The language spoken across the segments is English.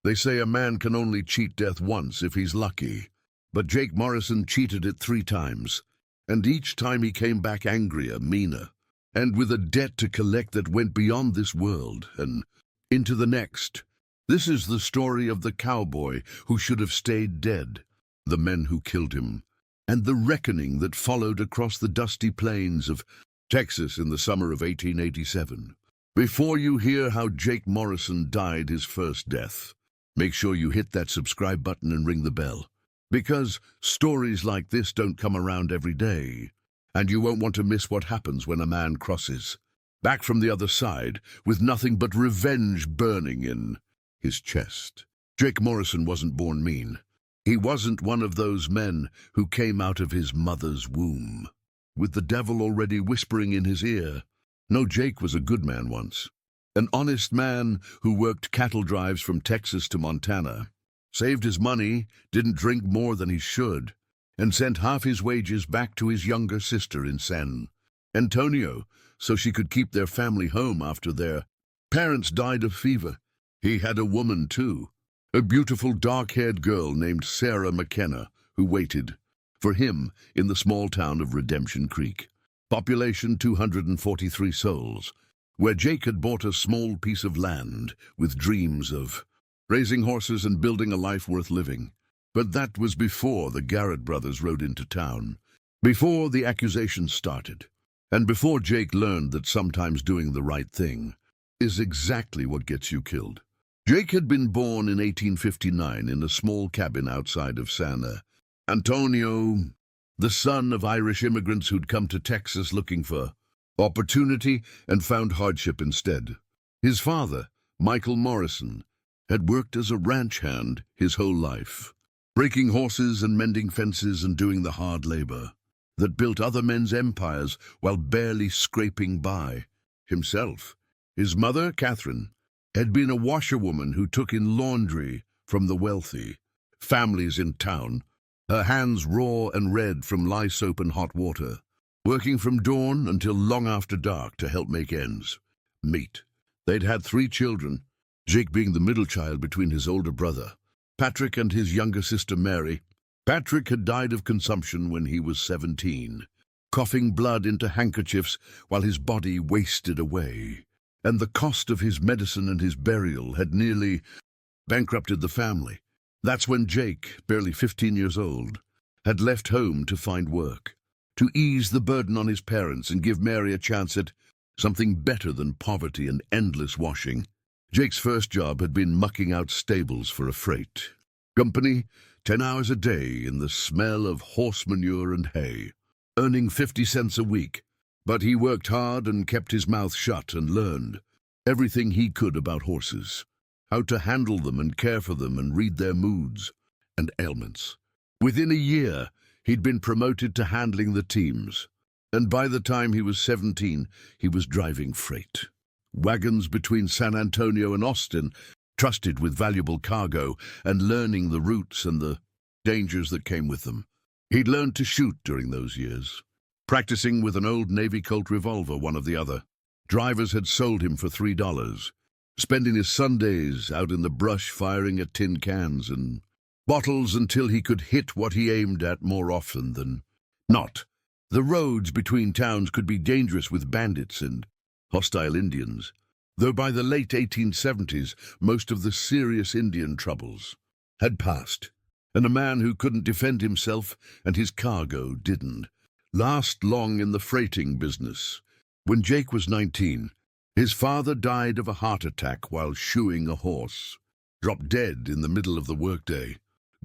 They say a man can only cheat death once if he's lucky. But Jake Morrison cheated it 3 times, and each time he came back angrier, meaner, and with a debt to collect that went beyond this world and into the next. This is the story of the cowboy who should have stayed dead, the men who killed him, and the reckoning that followed across the dusty plains of Texas in the summer of 1887. Before you hear how Jake Morrison died his first death, make sure you hit that subscribe button and ring the bell, because stories like this don't come around every day, and you won't want to miss what happens when a man crosses back from the other side with nothing but revenge burning in his chest. Jake Morrison wasn't born mean. He wasn't one of those men who came out of his mother's womb with the devil already whispering in his ear. No, Jake was a good man once. An honest man who worked cattle drives from Texas to Montana, saved his money, didn't drink more than he should, and sent half his wages back to his younger sister in San Antonio so she could keep their family home after their parents died of fever. He had a woman, too, a beautiful dark-haired girl named Sarah McKenna, who waited for him in the small town of Redemption Creek. Population 243 souls, where Jake had bought a small piece of land with dreams of raising horses and building a life worth living. But that was before the Garrett brothers rode into town, before the accusations started, and before Jake learned that sometimes doing the right thing is exactly what gets you killed. Jake had been born in 1859 in a small cabin outside of San Antonio, the son of Irish immigrants who'd come to Texas looking for opportunity and found hardship instead. His father, Michael Morrison, had worked as a ranch hand his whole life, breaking horses and mending fences and doing the hard labor that built other men's empires while barely scraping by himself. His mother, Catherine, had been a washerwoman who took in laundry from the wealthy families in town, her hands raw and red from lye soap and hot water, working from dawn until long after dark to help make ends meet. They'd had 3 children, Jake being the middle child between his older brother, Patrick, and his younger sister, Mary. Patrick had died of consumption when he was 17, coughing blood into handkerchiefs while his body wasted away, and the cost of his medicine and his burial had nearly bankrupted the family. That's when Jake, barely 15 years old, had left home to find work, to ease the burden on his parents and give Mary a chance at something better than poverty and endless washing. Jake's first job had been mucking out stables for a freight company, 10 hours a day in the smell of horse manure and hay, earning 50 cents a week. But he worked hard and kept his mouth shut and learned everything he could about horses, how to handle them and care for them and read their moods and ailments. Within a year, he'd been promoted to handling the teams, and by the time he was 17, he was driving freight wagons between San Antonio and Austin, trusted with valuable cargo and learning the routes and the dangers that came with them. He'd learned to shoot during those years, practicing with an old Navy Colt revolver, one of the other. Drivers had sold him for $3, spending his Sundays out in the brush firing at tin cans and bottles until he could hit what he aimed at more often than not. The roads between towns could be dangerous with bandits and hostile Indians, though by the late 1870s most of the serious Indian troubles had passed, and a man who couldn't defend himself and his cargo didn't last long in the freighting business. When Jake was 19, his father died of a heart attack while shoeing a horse, dropped dead in the middle of the workday,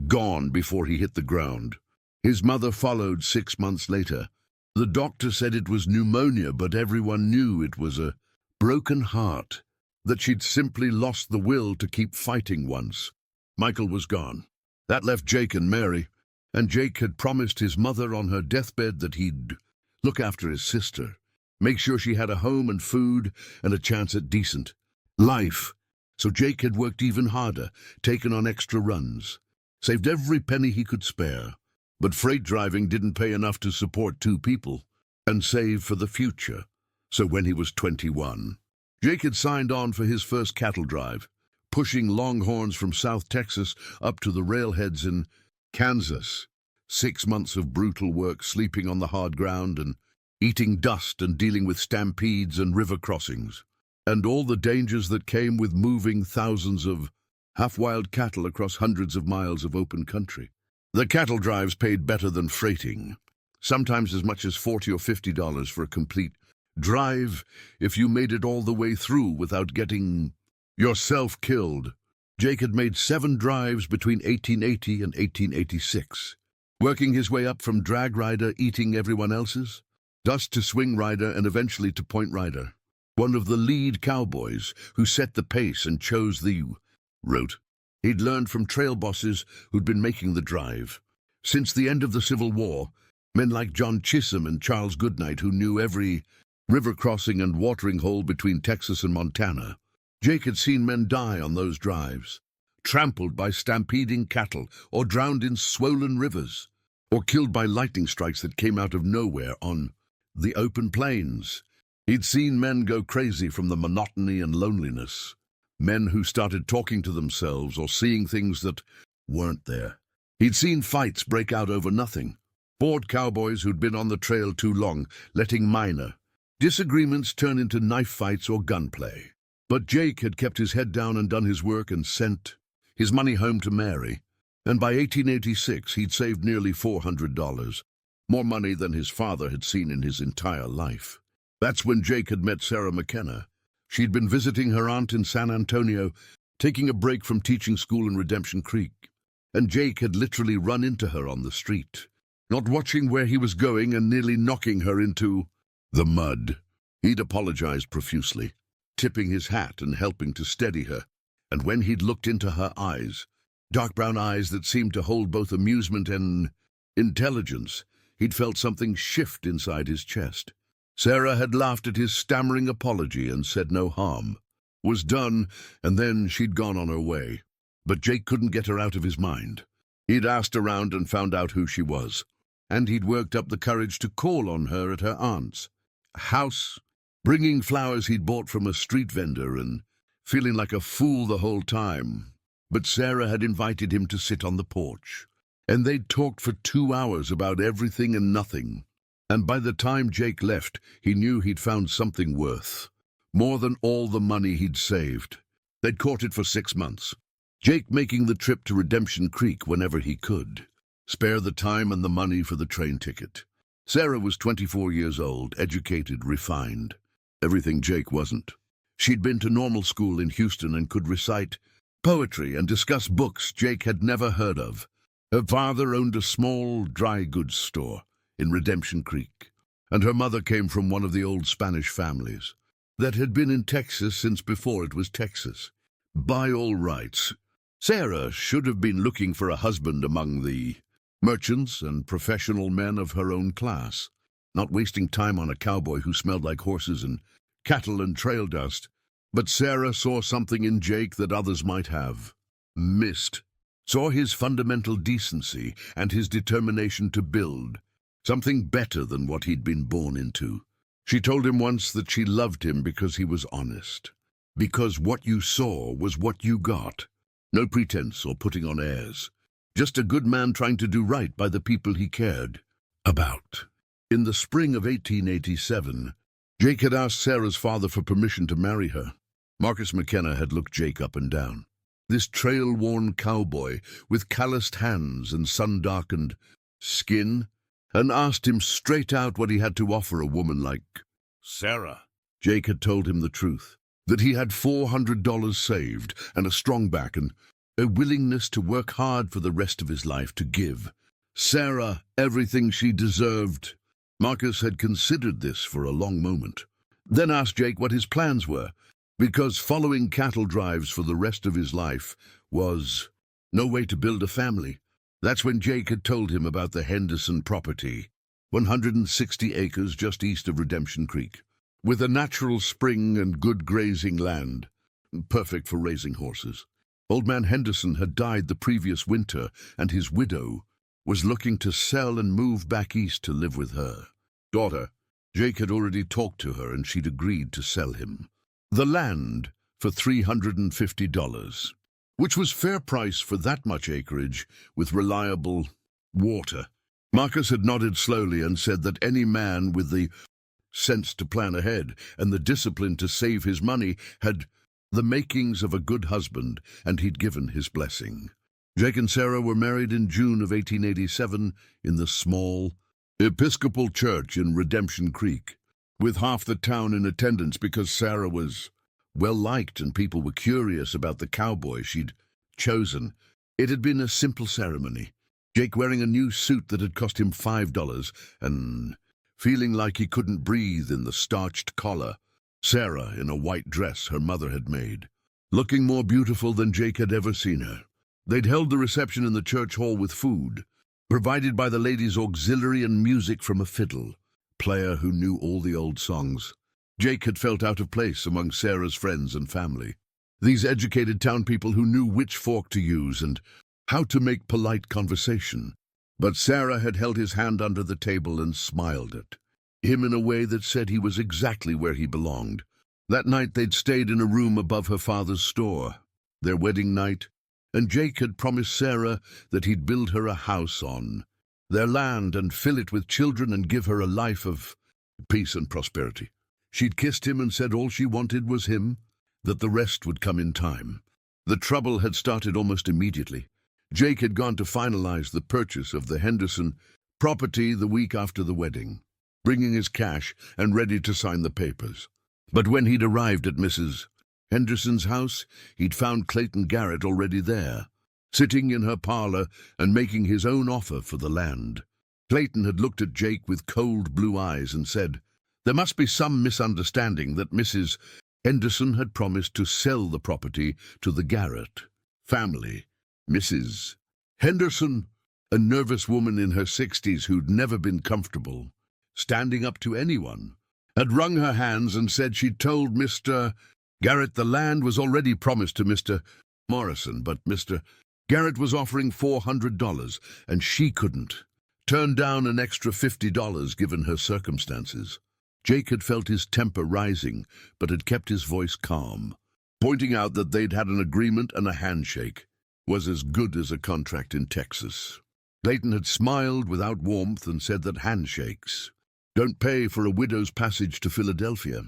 gone before he hit the ground. His mother followed 6 months later. The doctor said it was pneumonia, but everyone knew it was a broken heart, that she'd simply lost the will to keep fighting once. Michael was gone. That left Jake and Mary, and Jake had promised his mother on her deathbed that he'd look after his sister, make sure she had a home and food and a chance at decent life. So Jake had worked even harder, taken on extra runs, saved every penny he could spare. But freight driving didn't pay enough to support 2 people and save for the future. So when he was 21, Jake had signed on for his first cattle drive, pushing longhorns from South Texas up to the railheads in Kansas. 6 months of brutal work, sleeping on the hard ground and eating dust and dealing with stampedes and river crossings, and all the dangers that came with moving thousands of half-wild cattle across hundreds of miles of open country. The cattle drives paid better than freighting, sometimes as much as $40 or $50 for a complete drive if you made it all the way through without getting yourself killed. Jake had made 7 drives between 1880 and 1886, working his way up from drag rider, eating everyone else's, dust to swing rider, and eventually to point rider. One of the lead cowboys who set the pace and chose the route. He'd learned from trail bosses who'd been making the drive. Since the end of the Civil War, men like John Chisholm and Charles Goodnight, who knew every river crossing and watering hole between Texas and Montana. Jake had seen men die on those drives, trampled by stampeding cattle, or drowned in swollen rivers, or killed by lightning strikes that came out of nowhere on the open plains. He'd seen men go crazy from the monotony and loneliness, men who started talking to themselves or seeing things that weren't there. He'd seen fights break out over nothing, bored cowboys who'd been on the trail too long, letting minor disagreements turn into knife fights or gunplay. But Jake had kept his head down and done his work and sent his money home to Mary, and by 1886 he'd saved nearly $400, more money than his father had seen in his entire life. That's when Jake had met Sarah McKenna. She'd been visiting her aunt in San Antonio, taking a break from teaching school in Redemption Creek, and Jake had literally run into her on the street, not watching where he was going and nearly knocking her into the mud. He'd apologized profusely, tipping his hat and helping to steady her, and when he'd looked into her eyes, dark brown eyes that seemed to hold both amusement and intelligence, he'd felt something shift inside his chest. Sarah had laughed at his stammering apology and said no harm was done, and then she'd gone on her way. But Jake couldn't get her out of his mind. He'd asked around and found out who she was, and he'd worked up the courage to call on her at her aunt's house, bringing flowers he'd bought from a street vendor and feeling like a fool the whole time. But Sarah had invited him to sit on the porch, and they'd talked for 2 hours about everything and nothing. And by the time Jake left, he knew he'd found something worth more than all the money he'd saved. They'd courted for 6 months, Jake making the trip to Redemption Creek whenever he could, spare the time and the money for the train ticket. Sarah was 24 years old, educated, refined. Everything Jake wasn't. She'd been to normal school in Houston and could recite poetry and discuss books Jake had never heard of. Her father owned a small dry goods store in Redemption Creek, and her mother came from one of the old Spanish families that had been in Texas since before it was Texas. By all rights, Sarah should have been looking for a husband among the merchants and professional men of her own class, not wasting time on a cowboy who smelled like horses and cattle and trail dust. But Sarah saw something in Jake that others might have missed, saw his fundamental decency and his determination to build something better than what he'd been born into. She told him once that she loved him because he was honest, because what you saw was what you got. No pretense or putting on airs. Just a good man trying to do right by the people he cared about. In the spring of 1887, Jake had asked Sarah's father for permission to marry her. Marcus McKenna had looked Jake up and down. This trail-worn cowboy with calloused hands and sun-darkened skin, and asked him straight out what he had to offer a woman like Sarah. Jake had told him the truth, that he had $400 saved and a strong back and a willingness to work hard for the rest of his life to give Sarah everything she deserved. Marcus had considered this for a long moment, then asked Jake what his plans were, because following cattle drives for the rest of his life was no way to build a family. That's when Jake had told him about the Henderson property, 160 acres just east of Redemption Creek, with a natural spring and good grazing land, perfect for raising horses. Old man Henderson had died the previous winter, and his widow was looking to sell and move back east to live with her daughter. Jake had already talked to her, and she'd agreed to sell him the land for $350, which was fair price for that much acreage with reliable water. Marcus had nodded slowly and said that any man with the sense to plan ahead and the discipline to save his money had the makings of a good husband, and he'd given his blessing. Jake and Sarah were married in June of 1887 in the small Episcopal church in Redemption Creek, with half the town in attendance because Sarah was well-liked and people were curious about the cowboy she'd chosen. It had been a simple ceremony. Jake wearing a new suit that had cost him $5 and feeling like he couldn't breathe in the starched collar. Sarah in a white dress her mother had made, looking more beautiful than Jake had ever seen her. They'd held the reception in the church hall with food, provided by the ladies' auxiliary and music from a fiddle player who knew all the old songs. Jake had felt out of place among Sarah's friends and family. These educated town people who knew which fork to use and how to make polite conversation. But Sarah had held his hand under the table and smiled at him in a way that said he was exactly where he belonged. That night they'd stayed in a room above her father's store, their wedding night, and Jake had promised Sarah that he'd build her a house on their land and fill it with children and give her a life of peace and prosperity. She'd kissed him and said all she wanted was him, that the rest would come in time. The trouble had started almost immediately. Jake had gone to finalize the purchase of the Henderson property the week after the wedding, bringing his cash and ready to sign the papers. But when he'd arrived at Mrs. Henderson's house, he'd found Clayton Garrett already there, sitting in her parlor and making his own offer for the land. Clayton had looked at Jake with cold blue eyes and said, there must be some misunderstanding that Mrs. Henderson had promised to sell the property to the Garrett family. Mrs. Henderson, a nervous woman in her 60s who'd never been comfortable standing up to anyone, had wrung her hands and said she'd told Mr. Garrett the land was already promised to Mr. Morrison, but Mr. Garrett was offering $400, and she couldn't turn down an extra $50 given her circumstances. Jake had felt his temper rising, but had kept his voice calm, pointing out that they'd had an agreement and a handshake was as good as a contract in Texas. Clayton had smiled without warmth and said that handshakes don't pay for a widow's passage to Philadelphia,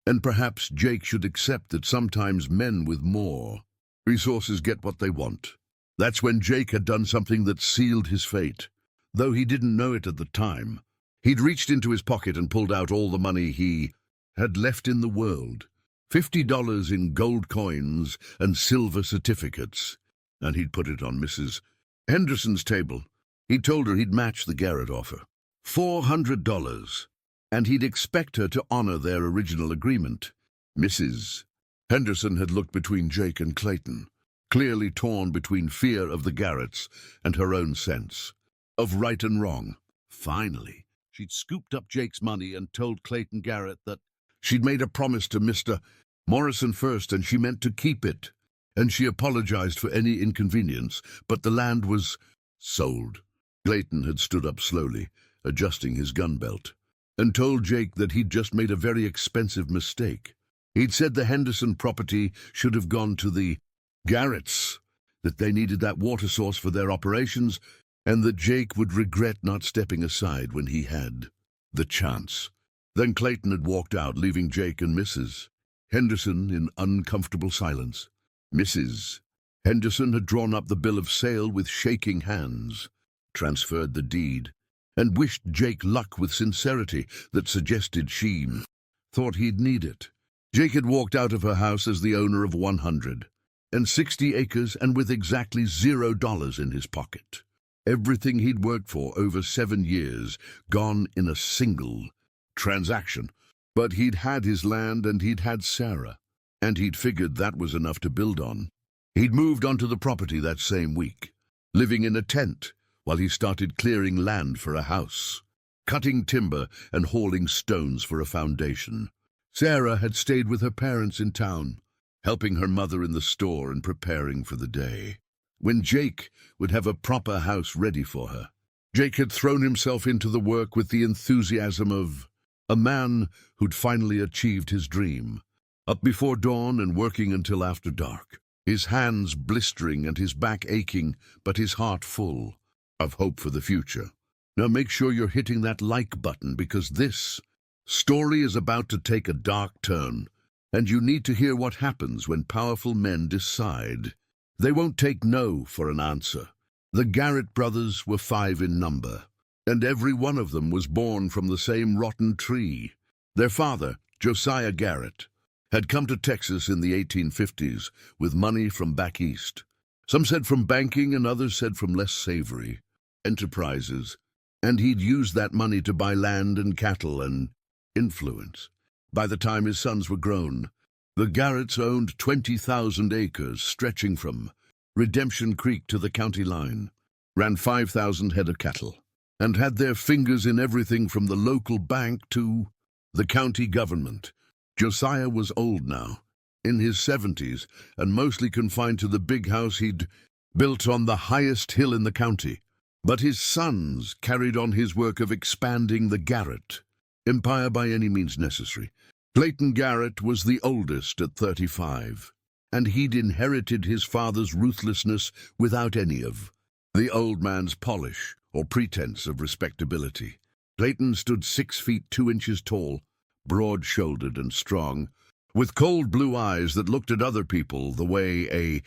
and perhaps Jake should accept that sometimes men with more resources get what they want. That's when Jake had done something that sealed his fate, though he didn't know it at the time. He'd reached into his pocket and pulled out all the money he had left in the world, $50 in gold coins and silver certificates, and he'd put it on Mrs. Henderson's table. He'd told her he'd match the Garrett offer, $400, and he'd expect her to honor their original agreement. Mrs. Henderson had looked between Jake and Clayton, clearly torn between fear of the Garretts and her own sense of right and wrong. Finally, she'd scooped up Jake's money and told Clayton Garrett that she'd made a promise to Mr. Morrison first and she meant to keep it, and she apologized for any inconvenience, but the land was sold. Clayton had stood up slowly, adjusting his gun belt, and told Jake that he'd just made a very expensive mistake. He'd said the Henderson property should have gone to the Garretts, that they needed that water source for their operations, and that Jake would regret not stepping aside when he had the chance. Then Clayton had walked out, leaving Jake and Mrs. Henderson in uncomfortable silence. Mrs. Henderson had drawn up the bill of sale with shaking hands, transferred the deed, and wished Jake luck with sincerity that suggested she thought he'd need it. Jake had walked out of her house as the owner of 160 acres and with exactly $0 in his pocket. Everything he'd worked for over 7 years gone in a single transaction. But he'd had his land and he'd had Sarah, and he'd figured that was enough to build on. He'd moved onto the property that same week, living in a tent while he started clearing land for a house, cutting timber and hauling stones for a foundation. Sarah had stayed with her parents in town, helping her mother in the store and preparing for the day when Jake would have a proper house ready for her. Jake had thrown himself into the work with the enthusiasm of a man who'd finally achieved his dream. up before dawn and working until after dark, his hands blistering and his back aching, but his heart full of hope for the future. Now make sure you're hitting that like button, because this story is about to take a dark turn, and you need to hear what happens when powerful men decide they won't take no for an answer. The Garrett brothers were 5 in number, and every one of them was born from the same rotten tree. Their father, Josiah Garrett, had come to Texas in the 1850s with money from back east. Some said from banking and others said from less savory enterprises, and he'd used that money to buy land and cattle and influence. By the time his sons were grown, the Garretts owned 20,000 acres stretching from Redemption Creek to the county line, ran 5,000 head of cattle, and had their fingers in everything from the local bank to the county government. Josiah was old now, in his 70s, and mostly confined to the big house he'd built on the highest hill in the county. But his sons carried on his work of expanding the Garrett empire by any means necessary. Clayton Garrett was the oldest at 35, and he'd inherited his father's ruthlessness without any of the old man's polish or pretense of respectability. Clayton stood 6 feet 2 inches tall, broad-shouldered and strong, with cold blue eyes that looked at other people the way a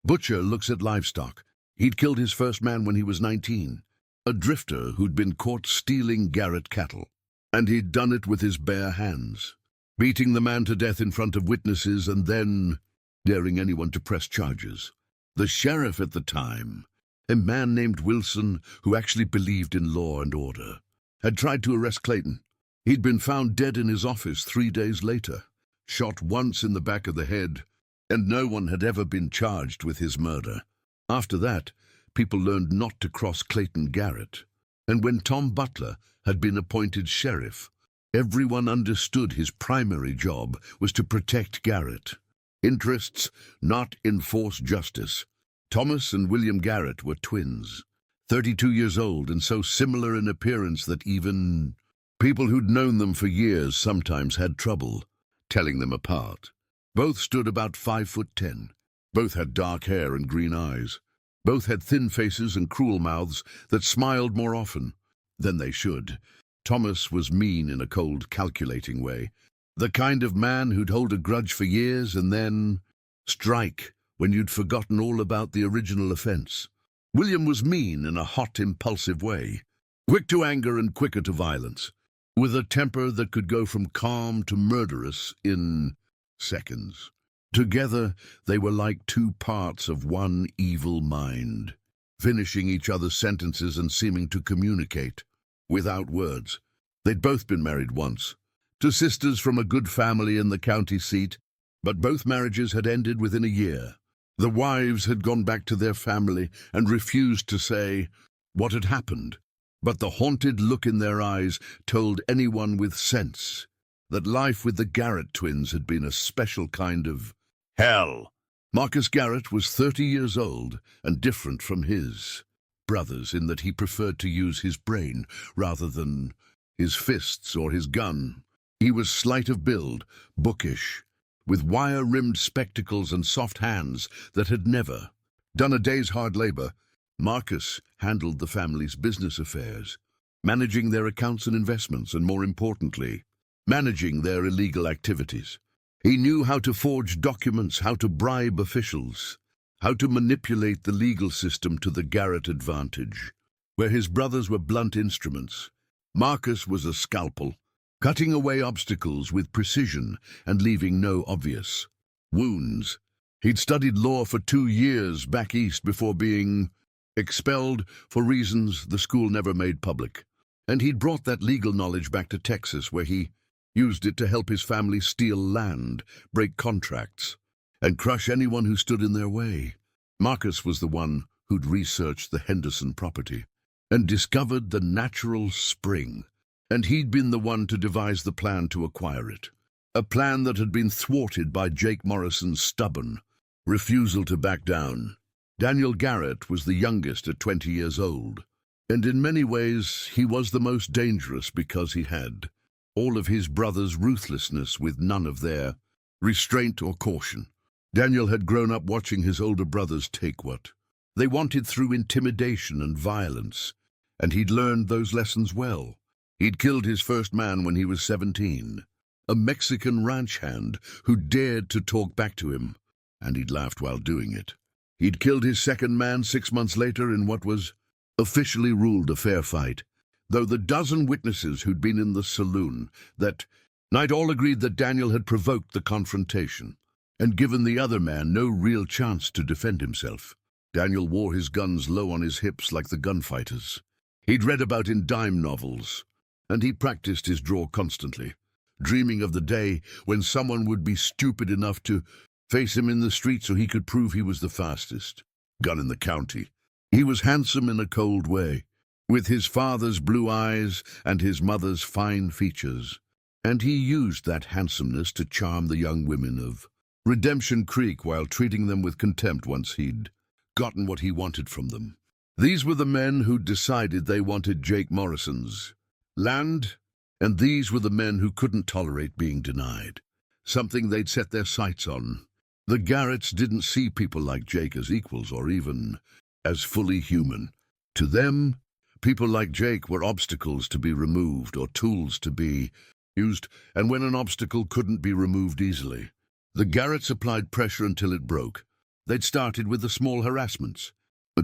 butcher looks at livestock. He'd killed his first man when he was 19, a drifter who'd been caught stealing Garrett cattle, and he'd done it with his bare hands, beating the man to death in front of witnesses and then daring anyone to press charges. The sheriff at the time, a man named Wilson who actually believed in law and order, had tried to arrest Clayton. He'd been found dead in his office 3 days later, shot once in the back of the head, and no one had ever been charged with his murder. After that, people learned not to cross Clayton Garrett, and when Tom Butler had been appointed sheriff, everyone understood his primary job was to protect Garrett interests, not enforce justice. Thomas and William Garrett were twins, 32 years old and so similar in appearance that even people who'd known them for years sometimes had trouble telling them apart. Both stood about 5'10". Both had dark hair and green eyes. Both had thin faces and cruel mouths that smiled more often than they should. Thomas was mean in a cold, calculating way, the kind of man who'd hold a grudge for years and then strike when you'd forgotten all about the original offense. William was mean in a hot, impulsive way, quick to anger and quicker to violence, with a temper that could go from calm to murderous in seconds. Together, they were like 2 parts of one evil mind, finishing each other's sentences and seeming to communicate without words. They'd both been married once, to sisters from a good family in the county seat, but both marriages had ended within a year. The wives had gone back to their family and refused to say what had happened, but the haunted look in their eyes told anyone with sense that life with the Garrett twins had been a special kind of hell. Marcus Garrett was 30 years old and different from his brothers in that he preferred to use his brain rather than his fists or his gun. He was slight of build, bookish, with wire-rimmed spectacles and soft hands that had never done a day's hard labor. Marcus handled the family's business affairs, managing their accounts and investments, and more importantly, managing their illegal activities. He knew how to forge documents, how to bribe officials, how to manipulate the legal system to the Garrett advantage. Where his brothers were blunt instruments, Marcus was a scalpel, cutting away obstacles with precision and leaving no obvious wounds. He'd studied law for 2 years back east before being expelled for reasons the school never made public, and he'd brought that legal knowledge back to Texas, where he used it to help his family steal land, break contracts, and crush anyone who stood in their way. Marcus was the one who'd researched the Henderson property and discovered the natural spring, and he'd been the one to devise the plan to acquire it, a plan that had been thwarted by Jake Morrison's stubborn refusal to back down. Daniel Garrett was the youngest at 20 years old, and in many ways he was the most dangerous because he had all of his brother's ruthlessness with none of their restraint or caution. Daniel had grown up watching his older brothers take what they wanted through intimidation and violence, and he'd learned those lessons well. He'd killed his first man when he was 17, a Mexican ranch hand who dared to talk back to him, and he'd laughed while doing it. He'd killed his second man 6 months later in what was officially ruled a fair fight, though the dozen witnesses who'd been in the saloon that night all agreed that Daniel had provoked the confrontation and given the other man no real chance to defend himself. Daniel wore his guns low on his hips like the gunfighters he'd read about in dime novels, and he practiced his draw constantly, dreaming of the day when someone would be stupid enough to face him in the street so he could prove he was the fastest gun in the county. He was handsome in a cold way, with his father's blue eyes and his mother's fine features, and he used that handsomeness to charm the young women of Redemption Creek while treating them with contempt once he'd gotten what he wanted from them. These were the men who'd decided they wanted Jake Morrison's land, and these were the men who couldn't tolerate being denied, something they'd set their sights on. The Garretts didn't see people like Jake as equals or even as fully human. To them, people like Jake were obstacles to be removed or tools to be used, and when an obstacle couldn't be removed easily, the Garretts applied pressure until it broke. They'd started with the small harassments,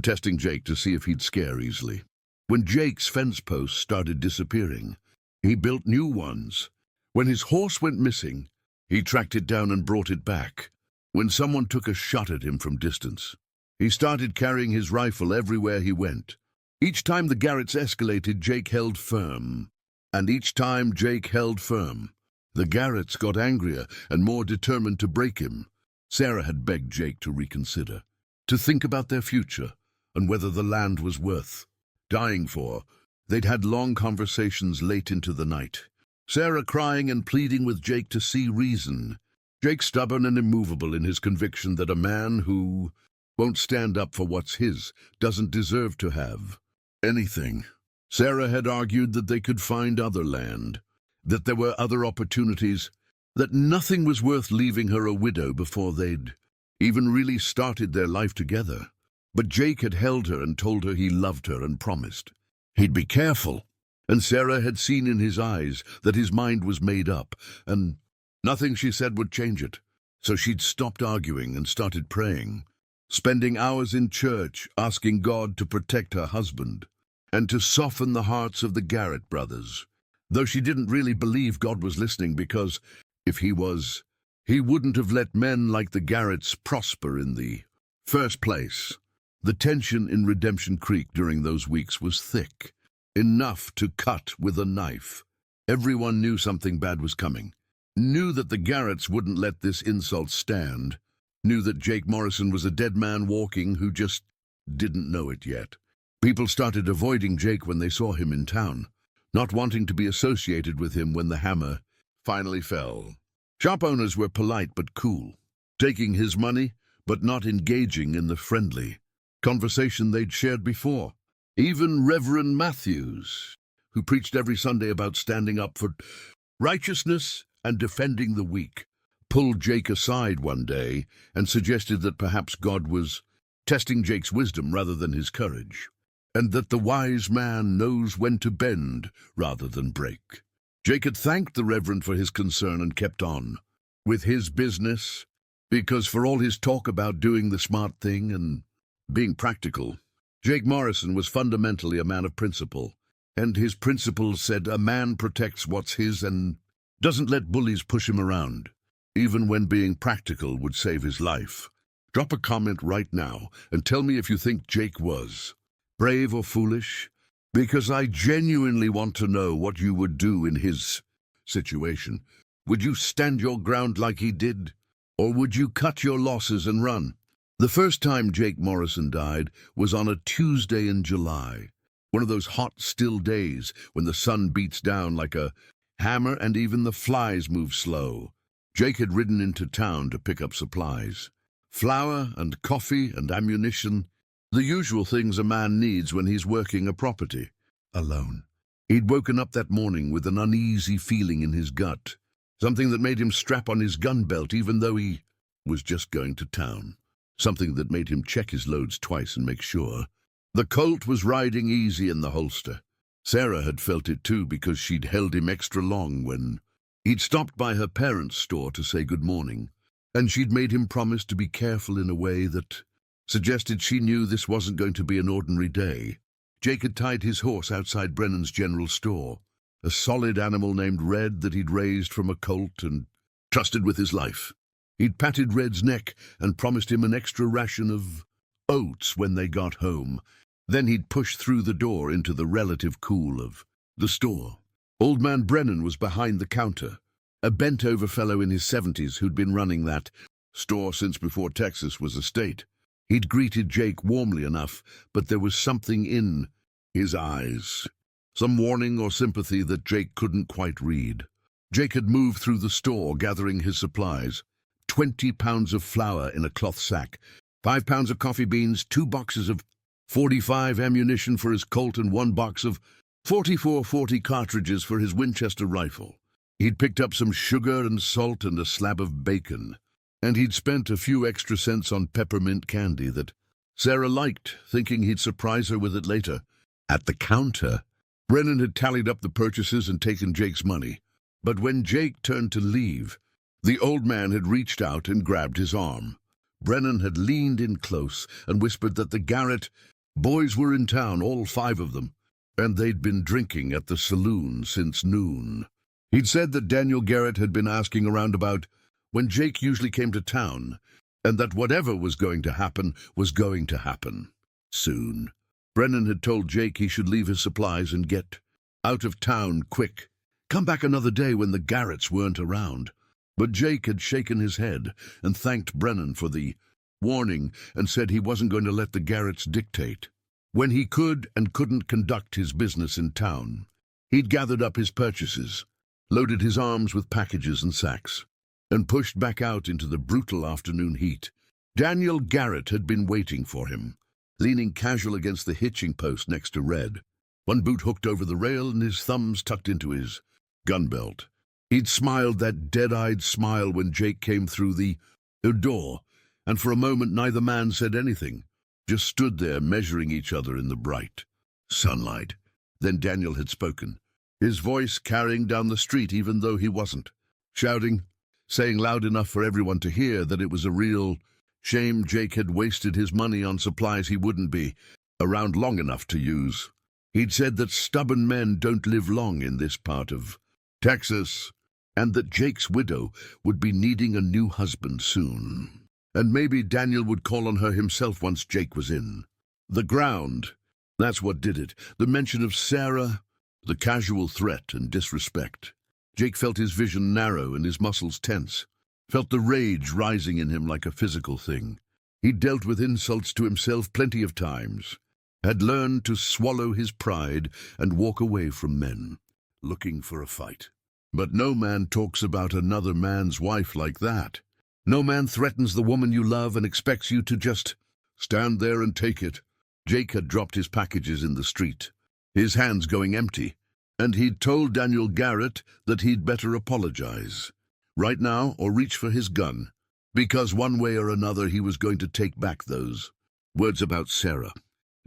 testing Jake to see if he'd scare easily. When Jake's fence posts started disappearing, he built new ones. When his horse went missing, he tracked it down and brought it back. When someone took a shot at him from distance, he started carrying his rifle everywhere he went. Each time the Garretts escalated, Jake held firm. And each time Jake held firm, the Garretts got angrier and more determined to break him. Sarah had begged Jake to reconsider, to think about their future and whether the land was worth dying for. They'd had long conversations late into the night, Sarah crying and pleading with Jake to see reason. Jake stubborn and immovable in his conviction that a man who won't stand up for what's his doesn't deserve to have anything. Sarah had argued that they could find other land, that there were other opportunities, that nothing was worth leaving her a widow before they'd even really started their life together. But Jake had held her and told her he loved her and promised he'd be careful. And Sarah had seen in his eyes that his mind was made up, and nothing she said would change it. So she'd stopped arguing and started praying, spending hours in church asking God to protect her husband and to soften the hearts of the Garrett brothers, though she didn't really believe God was listening, because if he was, he wouldn't have let men like the Garretts prosper in the first place. The tension in Redemption Creek during those weeks was thick, enough to cut with a knife. Everyone knew something bad was coming, knew that the Garretts wouldn't let this insult stand, knew that Jake Morrison was a dead man walking who just didn't know it yet. People started avoiding Jake when they saw him in town, not wanting to be associated with him when the hammer finally fell. Shop owners were polite but cool, taking his money but not engaging in the friendly conversation they'd shared before. Even Reverend Matthews, who preached every Sunday about standing up for righteousness and defending the weak, pulled Jake aside one day and suggested that perhaps God was testing Jake's wisdom rather than his courage, and that the wise man knows when to bend rather than break. Jake had thanked the Reverend for his concern and kept on with his business, because for all his talk about doing the smart thing and being practical, Jake Morrison was fundamentally a man of principle, and his principles said a man protects what's his and doesn't let bullies push him around, even when being practical would save his life. Drop a comment right now and tell me if you think Jake was brave or foolish, because I genuinely want to know what you would do in his situation. Would you stand your ground like he did, or would you cut your losses and run? The first time Jake Morrison died was on a Tuesday in July, one of those hot, still days when the sun beats down like a hammer and even the flies move slow. Jake had ridden into town to pick up supplies, flour and coffee and ammunition, the usual things a man needs when he's working a property alone. He'd woken up that morning with an uneasy feeling in his gut, Something that made him strap on his gun belt even though he was just going to town. Something that made him check his loads twice and make sure. The Colt was riding easy in the holster. Sarah had felt it too because she'd held him extra long when he'd stopped by her parents' store to say good morning, and she'd made him promise to be careful in a way that suggested she knew this wasn't going to be an ordinary day. Jake had tied his horse outside Brennan's general store, a solid animal named Red that he'd raised from a colt and trusted with his life. He'd patted Red's neck and promised him an extra ration of oats when they got home. Then he'd pushed through the door into the relative cool of the store. Old man Brennan was behind the counter, a bent-over fellow in his 70s who'd been running that store since before Texas was a state. He'd greeted Jake warmly enough, but there was something in his eyes, some warning or sympathy that Jake couldn't quite read. Jake had moved through the store gathering his supplies, 20 pounds of flour in a cloth sack, 5 pounds of coffee beans, 2 boxes of .45 ammunition for his Colt and 1 box of .44-40 cartridges for his Winchester rifle. He'd picked up some sugar and salt and a slab of bacon, and he'd spent a few extra cents on peppermint candy that Sarah liked, thinking he'd surprise her with it later. At the counter, Brennan had tallied up the purchases and taken Jake's money, but when Jake turned to leave, the old man had reached out and grabbed his arm. Brennan had leaned in close and whispered that the Garrett boys were in town, all 5 of them, and they'd been drinking at the saloon since noon. He'd said that Daniel Garrett had been asking around about when Jake usually came to town, and that whatever was going to happen was going to happen soon. Brennan had told Jake he should leave his supplies and get out of town quick. Come back another day when the Garretts weren't around. But Jake had shaken his head and thanked Brennan for the warning and said he wasn't going to let the Garretts dictate. When he could and couldn't conduct his business in town, he'd gathered up his purchases, loaded his arms with packages and sacks, and pushed back out into the brutal afternoon heat. Daniel Garrett had been waiting for him, leaning casual against the hitching post next to Red, one boot hooked over the rail and his thumbs tucked into his gun belt. He'd smiled that dead-eyed smile when Jake came through the door, and for a moment neither man said anything, just stood there measuring each other in the bright sunlight. Then Daniel had spoken, his voice carrying down the street even though he wasn't, shouting, saying loud enough for everyone to hear that it was a real shame Jake had wasted his money on supplies he wouldn't be around long enough to use. He'd said that stubborn men don't live long in this part of Texas, and that Jake's widow would be needing a new husband soon. And maybe Daniel would call on her himself once Jake was in the ground. That's what did it. The mention of Sarah, the casual threat and disrespect. Jake felt his vision narrow and his muscles tense, felt the rage rising in him like a physical thing. He'd dealt with insults to himself plenty of times, had learned to swallow his pride and walk away from men looking for a fight. But no man talks about another man's wife like that. No man threatens the woman you love and expects you to just stand there and take it. Jake had dropped his packages in the street, his hands going empty, and he'd told Daniel Garrett that he'd better apologize right now or reach for his gun, because one way or another he was going to take back those words about Sarah.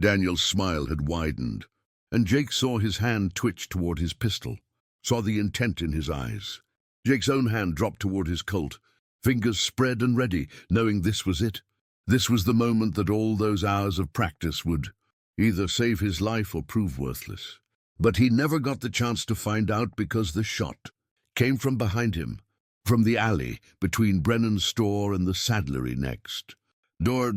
Daniel's smile had widened, and Jake saw his hand twitch toward his pistol, saw the intent in his eyes. Jake's own hand dropped toward his Colt, fingers spread and ready, knowing this was it. This was the moment that all those hours of practice would either save his life or prove worthless. But he never got the chance to find out because the shot came from behind him, from the alley between Brennan's store and the saddlery next door,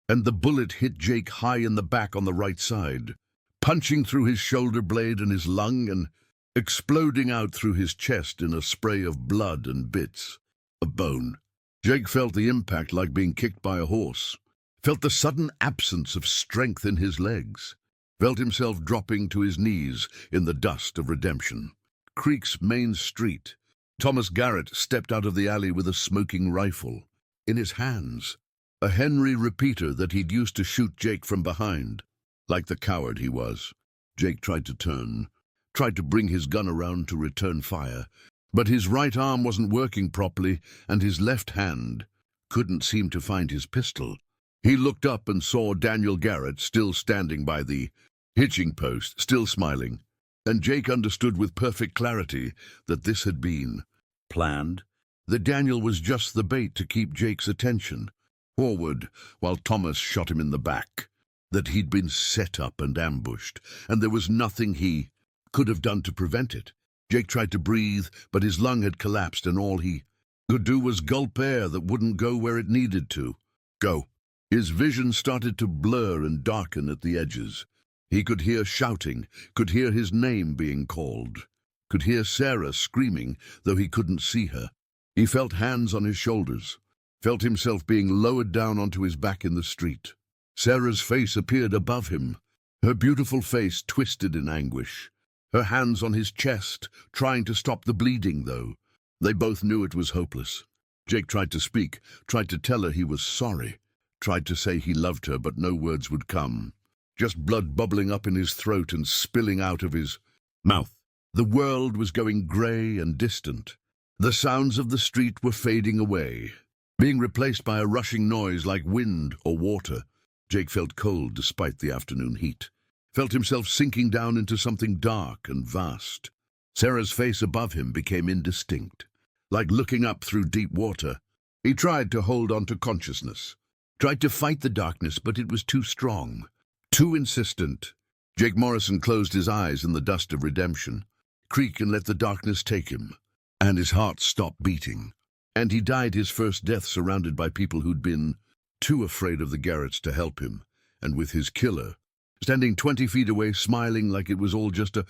and the bullet hit Jake high in the back on the right side, punching through his shoulder blade and his lung and exploding out through his chest in a spray of blood and bits of bone. Jake felt the impact like being kicked by a horse, felt the sudden absence of strength in his legs, felt himself dropping to his knees in the dust of redemption. Creek's main street. Thomas Garrett stepped out of the alley with a smoking rifle in his hands, a Henry repeater that he'd used to shoot Jake from behind. Like the coward he was, Jake tried to turn, tried to bring his gun around to return fire, But his right arm wasn't working properly, and his left hand couldn't seem to find his pistol. He looked up and saw Daniel Garrett still standing by the hitching post, still smiling. And Jake understood with perfect clarity that this had been planned. That Daniel was just the bait to keep Jake's attention forward while Thomas shot him in the back. That he'd been set up and ambushed, and there was nothing he could have done to prevent it. Jake tried to breathe, but his lung had collapsed, and all he could do was gulp air that wouldn't go where it needed to go. His vision started to blur and darken at the edges. He could hear shouting, could hear his name being called, could hear Sarah screaming, though he couldn't see her. He felt hands on his shoulders, felt himself being lowered down onto his back in the street. Sarah's face appeared above him, her beautiful face twisted in anguish, her hands on his chest, trying to stop the bleeding, though. They both knew it was hopeless. Jake tried to speak, tried to tell her he was sorry, tried to say he loved her, but no words would come. Just blood bubbling up in his throat and spilling out of his mouth. The world was going grey and distant. The sounds of the street were fading away, being replaced by a rushing noise like wind or water. Jake felt cold despite the afternoon heat, felt himself sinking down into something dark and vast. Sarah's face above him became indistinct, like looking up through deep water. He tried to hold on to consciousness, tried to fight the darkness, but it was too strong, too insistent. Jake Morrison closed his eyes in the dust of redemption, creak and let the darkness take him, and his heart stopped beating. And he died his first death surrounded by people who'd been too afraid of the Garretts to help him, and with his killer standing 20 feet away, smiling like it was all just a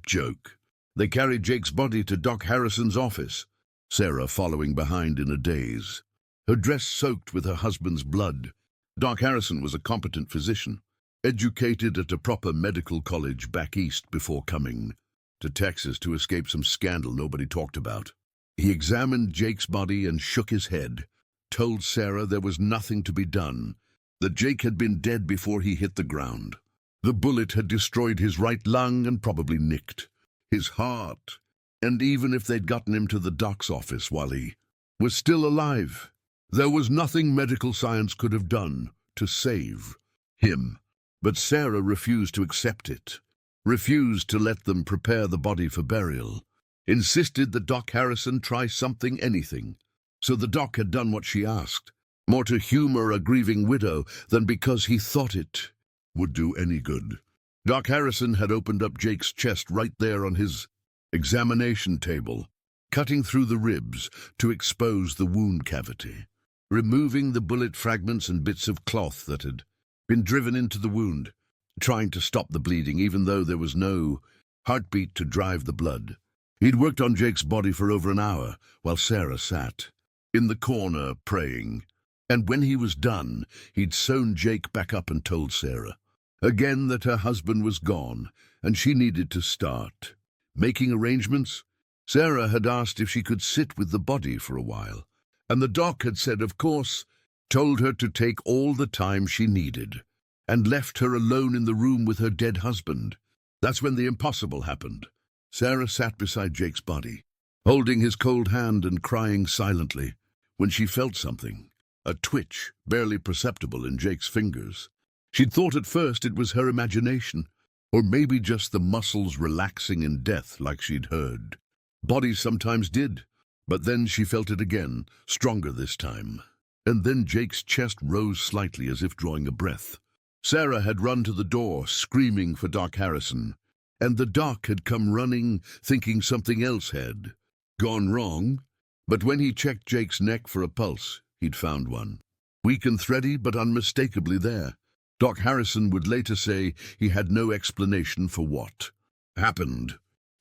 joke. They carried Jake's body to Doc Harrison's office, Sarah following behind in a daze, her dress soaked with her husband's blood. Doc Harrison was a competent physician, educated at a proper medical college back east before coming to Texas to escape some scandal nobody talked about. He examined Jake's body and shook his head, told Sarah there was nothing to be done, that Jake had been dead before he hit the ground. The bullet had destroyed his right lung and probably nicked his heart, and even if they'd gotten him to the doc's office while he was still alive, there was nothing medical science could have done to save him. But Sarah refused to accept it, refused to let them prepare the body for burial, insisted that Doc Harrison try something, anything. So the doc had done what she asked, more to humor a grieving widow than because he thought it would do any good. Doc Harrison had opened up Jake's chest right there on his examination table, cutting through the ribs to expose the wound cavity, removing the bullet fragments and bits of cloth that had been driven into the wound, trying to stop the bleeding even though there was no heartbeat to drive the blood. He'd worked on Jake's body for over an hour while Sarah sat in the corner praying, and when he was done, he'd sewn Jake back up and told Sarah again that her husband was gone and she needed to start making arrangements. Sarah had asked if she could sit with the body for a while, and the doc had said of course, told her to take all the time she needed, and left her alone in the room with her dead husband. That's when the impossible happened. Sarah sat beside Jake's body, holding his cold hand and crying silently, when she felt something, a twitch barely perceptible in Jake's fingers. She'd thought at first it was her imagination, or maybe just the muscles relaxing in death like she'd heard. Bodies sometimes did, but then she felt it again, stronger this time. And then Jake's chest rose slightly as if drawing a breath. Sarah had run to the door, screaming for Doc Harrison, and the doc had come running, thinking something else had gone wrong. But when he checked Jake's neck for a pulse, he'd found one. Weak and thready, but unmistakably there. Doc Harrison would later say he had no explanation for what happened.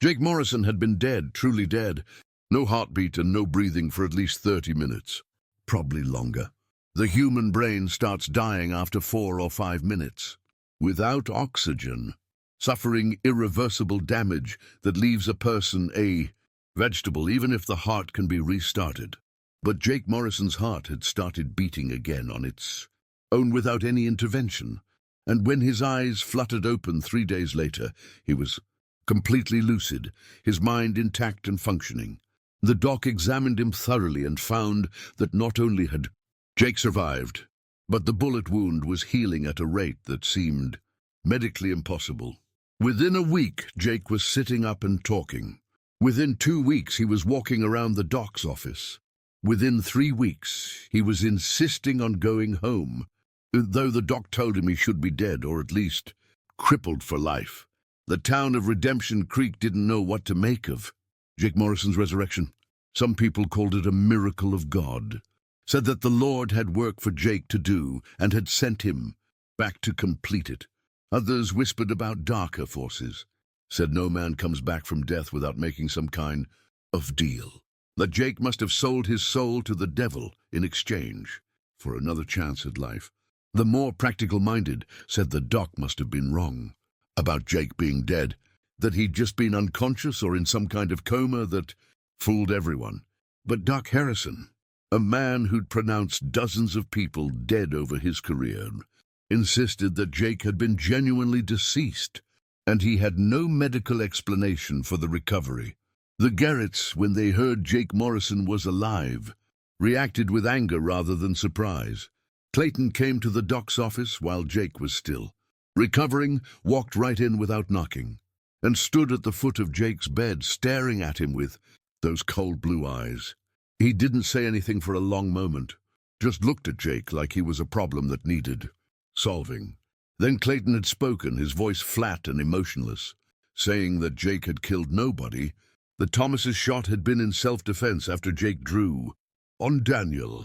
Jake Morrison had been dead, truly dead. No heartbeat and no breathing for at least 30 minutes. Probably longer. The human brain starts dying after 4 or 5 minutes. Without oxygen. Suffering irreversible damage that leaves a person a vegetable, even if the heart can be restarted. But Jake Morrison's heart had started beating again on its own without any intervention, and when his eyes fluttered open 3 days later, he was completely lucid, his mind intact and functioning. The doc examined him thoroughly and found that not only had Jake survived, but the bullet wound was healing at a rate that seemed medically impossible. Within a week, Jake was sitting up and talking. Within 2 weeks, he was walking around the doc's office. Within 3 weeks, he was insisting on going home, though the doc told him he should be dead, or at least crippled for life. The town of Redemption Creek didn't know what to make of Jake Morrison's resurrection. Some people called it a miracle of God, said that the Lord had work for Jake to do and had sent him back to complete it. Others whispered about darker forces, said no man comes back from death without making some kind of deal, that Jake must have sold his soul to the devil in exchange for another chance at life. The more practical-minded said the doc must have been wrong about Jake being dead, that he'd just been unconscious or in some kind of coma that fooled everyone. But Doc Harrison, a man who'd pronounced dozens of people dead over his career, insisted that Jake had been genuinely deceased, and he had no medical explanation for the recovery. The Garretts, when they heard Jake Morrison was alive, reacted with anger rather than surprise. Clayton came to the doc's office while Jake was still recovering, walked right in without knocking, and stood at the foot of Jake's bed, staring at him with those cold blue eyes. He didn't say anything for a long moment, just looked at Jake like he was a problem that needed solving. Then Clayton had spoken, his voice flat and emotionless, saying that Jake had killed nobody, that Thomas's shot had been in self-defense after Jake drew on Daniel,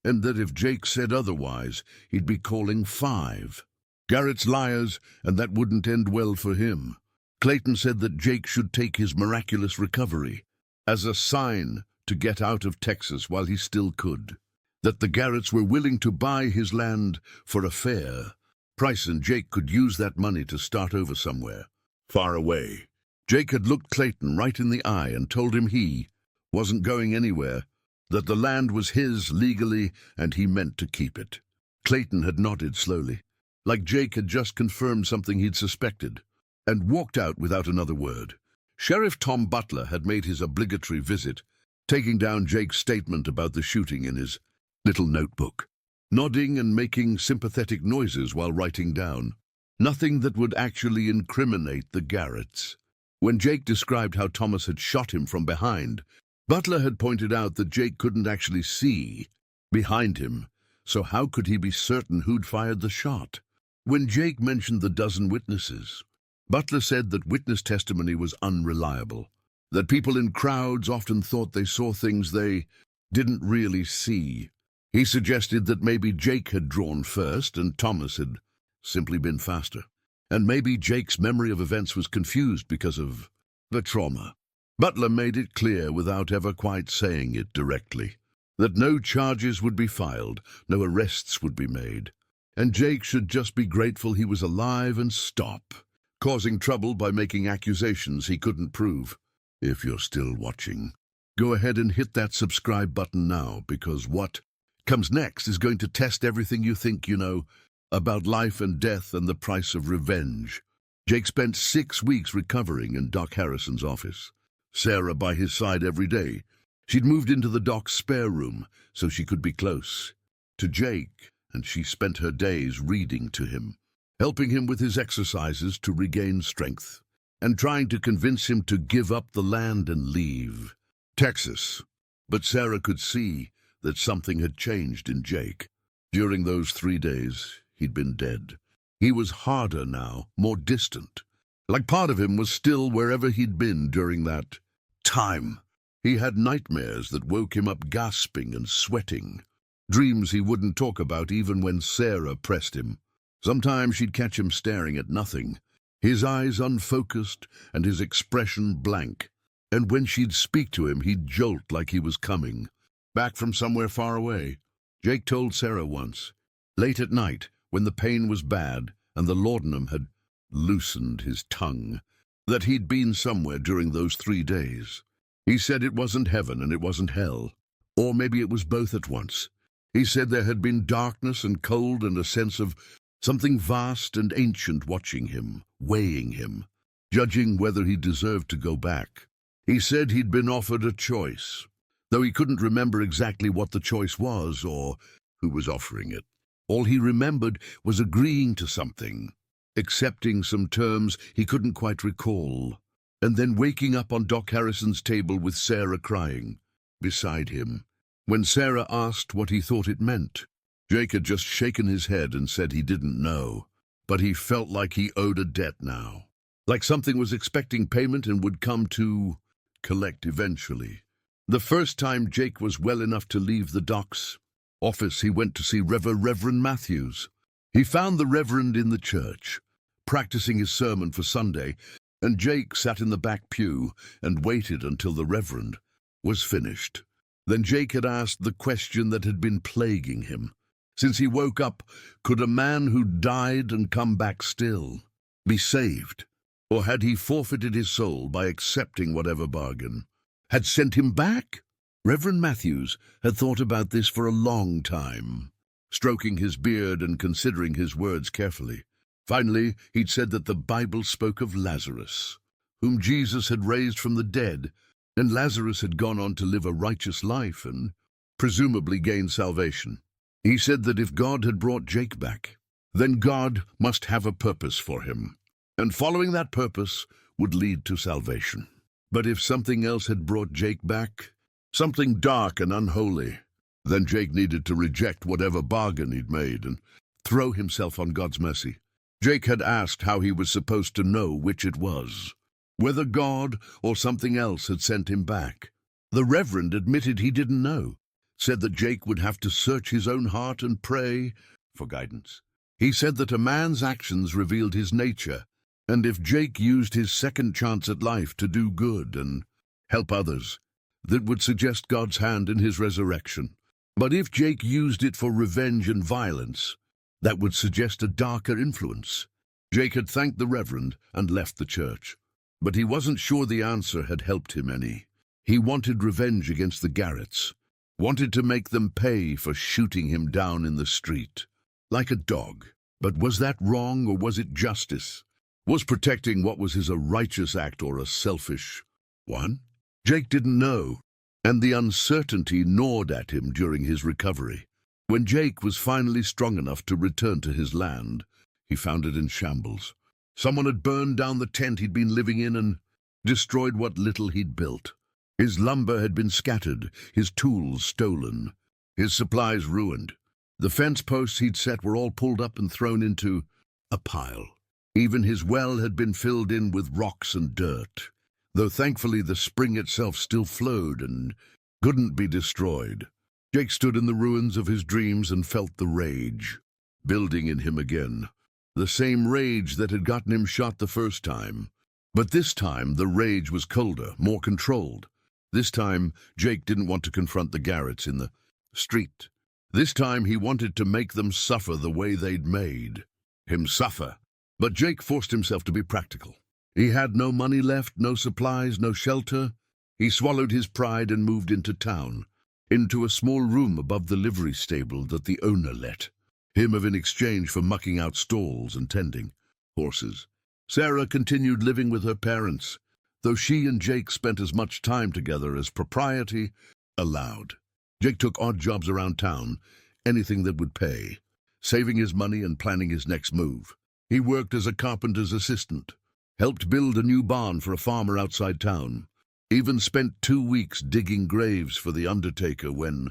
and that if Jake said otherwise, he'd be calling 5 Garrett's liars, and that wouldn't end well for him. Clayton said that Jake should take his miraculous recovery as a sign to get out of Texas while he still could, that the Garretts were willing to buy his land for a fair price, and Jake could use that money to start over somewhere far away. Jake had looked Clayton right in the eye and told him he wasn't going anywhere, that the land was his legally and he meant to keep it. Clayton had nodded slowly, like Jake had just confirmed something he'd suspected, and walked out without another word. Sheriff Tom Butler had made his obligatory visit, taking down Jake's statement about the shooting in his little notebook, nodding and making sympathetic noises while writing down. Nothing that would actually incriminate the Garretts. When Jake described how Thomas had shot him from behind, Butler had pointed out that Jake couldn't actually see behind him, so how could he be certain who'd fired the shot? When Jake mentioned the dozen witnesses, Butler said that witness testimony was unreliable, that people in crowds often thought they saw things they didn't really see. He suggested that maybe Jake had drawn first and Thomas had simply been faster, and maybe Jake's memory of events was confused because of the trauma. Butler made it clear, without ever quite saying it directly, that no charges would be filed, no arrests would be made, and Jake should just be grateful he was alive and stop causing trouble by making accusations he couldn't prove. If you're still watching, go ahead and hit that subscribe button now, because what comes next is going to test everything you think you know about life and death and the price of revenge. Jake spent 6 weeks recovering in Doc Harrison's office, Sarah by his side every day. She'd moved into the doc's spare room so she could be close to Jake, and she spent her days reading to him, helping him with his exercises to regain strength, and trying to convince him to give up the land and leave Texas. But Sarah could see that something had changed in Jake. During those 3 days, he'd been dead. He was harder now, more distant, like part of him was still wherever he'd been during that time. He had nightmares that woke him up gasping and sweating, dreams he wouldn't talk about even when Sarah pressed him. Sometimes she'd catch him staring at nothing, his eyes unfocused and his expression blank, and when she'd speak to him, he'd jolt like he was coming back from somewhere far away. Jake told Sarah once, late at night, when the pain was bad and the laudanum had loosened his tongue, that he'd been somewhere during those 3 days. He said it wasn't heaven and it wasn't hell, or maybe it was both at once. He said there had been darkness and cold and a sense of something vast and ancient watching him, weighing him, judging whether he deserved to go back. He said he'd been offered a choice, though he couldn't remember exactly what the choice was or who was offering it. All he remembered was agreeing to something, accepting some terms he couldn't quite recall, and then waking up on Doc Harrison's table with Sarah crying beside him. When Sarah asked what he thought it meant, Jake had just shaken his head and said he didn't know, but he felt like he owed a debt now, like something was expecting payment and would come to collect eventually. The first time Jake was well enough to leave the doc's office, he went to see Reverend Matthews. He found the Reverend in the church, practicing his sermon for Sunday, and Jake sat in the back pew and waited until the Reverend was finished. Then Jake had asked the question that had been plaguing him. Since he woke up, could a man who died and come back still be saved? Or had he forfeited his soul by accepting whatever bargain had sent him back? Reverend Matthews had thought about this for a long time, stroking his beard and considering his words carefully. Finally, he'd said that the Bible spoke of Lazarus, whom Jesus had raised from the dead, and Lazarus had gone on to live a righteous life and presumably gain salvation. He said that if God had brought Jake back, then God must have a purpose for him, and following that purpose would lead to salvation. But if something else had brought Jake back, something dark and unholy, then Jake needed to reject whatever bargain he'd made and throw himself on God's mercy. Jake had asked how he was supposed to know which it was, whether God or something else had sent him back. The Reverend admitted he didn't know, said that Jake would have to search his own heart and pray for guidance. He said that a man's actions revealed his nature, and if Jake used his second chance at life to do good and help others, that would suggest God's hand in his resurrection. But if Jake used it for revenge and violence, that would suggest a darker influence. Jake had thanked the Reverend and left the church, but he wasn't sure the answer had helped him any. He wanted revenge against the Garretts, wanted to make them pay for shooting him down in the street, like a dog. But was that wrong, or was it justice? Was protecting what was his a righteous act or a selfish one? Jake didn't know, and the uncertainty gnawed at him during his recovery. When Jake was finally strong enough to return to his land, he found it in shambles. Someone had burned down the tent he'd been living in and destroyed what little he'd built. His lumber had been scattered, his tools stolen, his supplies ruined. The fence posts he'd set were all pulled up and thrown into a pile. Even his well had been filled in with rocks and dirt, though thankfully the spring itself still flowed and couldn't be destroyed. Jake stood in the ruins of his dreams and felt the rage building in him again, the same rage that had gotten him shot the first time. But this time the rage was colder, more controlled. This time Jake didn't want to confront the Garretts in the street. This time he wanted to make them suffer the way they'd made him suffer. But Jake forced himself to be practical. He had no money left, no supplies, no shelter. He swallowed his pride and moved into town, into a small room above the livery stable that the owner let him in exchange for mucking out stalls and tending horses. Sarah continued living with her parents, though she and Jake spent as much time together as propriety allowed. Jake took odd jobs around town, anything that would pay, saving his money and planning his next move. He worked as a carpenter's assistant, helped build a new barn for a farmer outside town, even spent 2 weeks digging graves for the undertaker when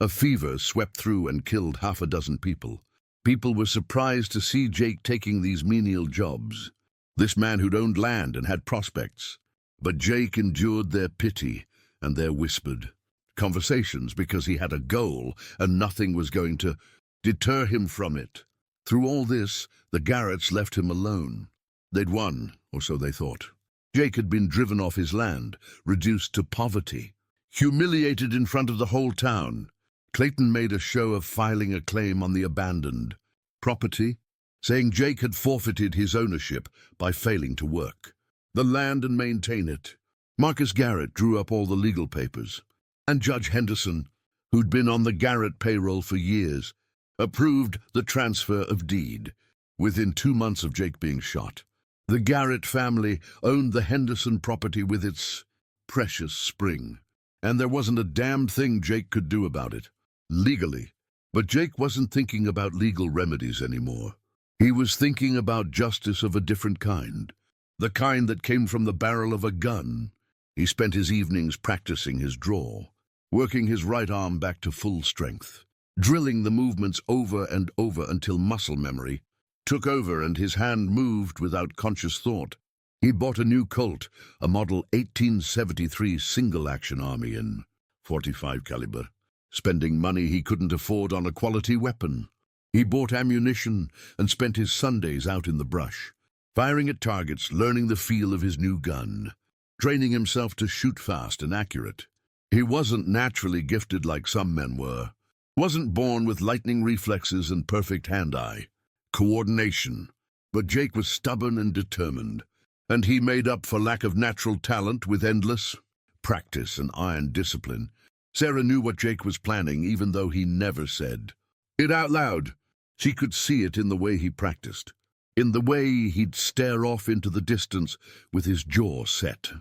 a fever swept through and killed half a dozen people. People were surprised to see Jake taking these menial jobs, this man who'd owned land and had prospects. But Jake endured their pity and their whispered conversations because he had a goal and nothing was going to deter him from it. Through all this, the Garretts left him alone. They'd won, or so they thought. Jake had been driven off his land, reduced to poverty, humiliated in front of the whole town. Clayton made a show of filing a claim on the abandoned property, saying Jake had forfeited his ownership by failing to work the land and maintain it. Marcus Garrett drew up all the legal papers, and Judge Henderson, who'd been on the Garrett payroll for years, approved the transfer of deed within 2 months of Jake being shot. The Garrett family owned the Henderson property with its precious spring. And there wasn't a damn thing Jake could do about it, legally. But Jake wasn't thinking about legal remedies anymore. He was thinking about justice of a different kind, the kind that came from the barrel of a gun. He spent his evenings practicing his draw, working his right arm back to full strength, drilling the movements over and over until muscle memory took over and his hand moved without conscious thought. He bought a new Colt, a model 1873 single-action army in .45 caliber, spending money he couldn't afford on a quality weapon. He bought ammunition and spent his Sundays out in the brush, firing at targets, learning the feel of his new gun, training himself to shoot fast and accurate. He wasn't naturally gifted like some men were, wasn't born with lightning reflexes and perfect hand-eye coordination, but Jake was stubborn and determined, and he made up for lack of natural talent with endless practice and iron discipline. Sarah knew what Jake was planning, even though he never said it out loud. She could see it in the way he practiced, in the way he'd stare off into the distance with his jaw set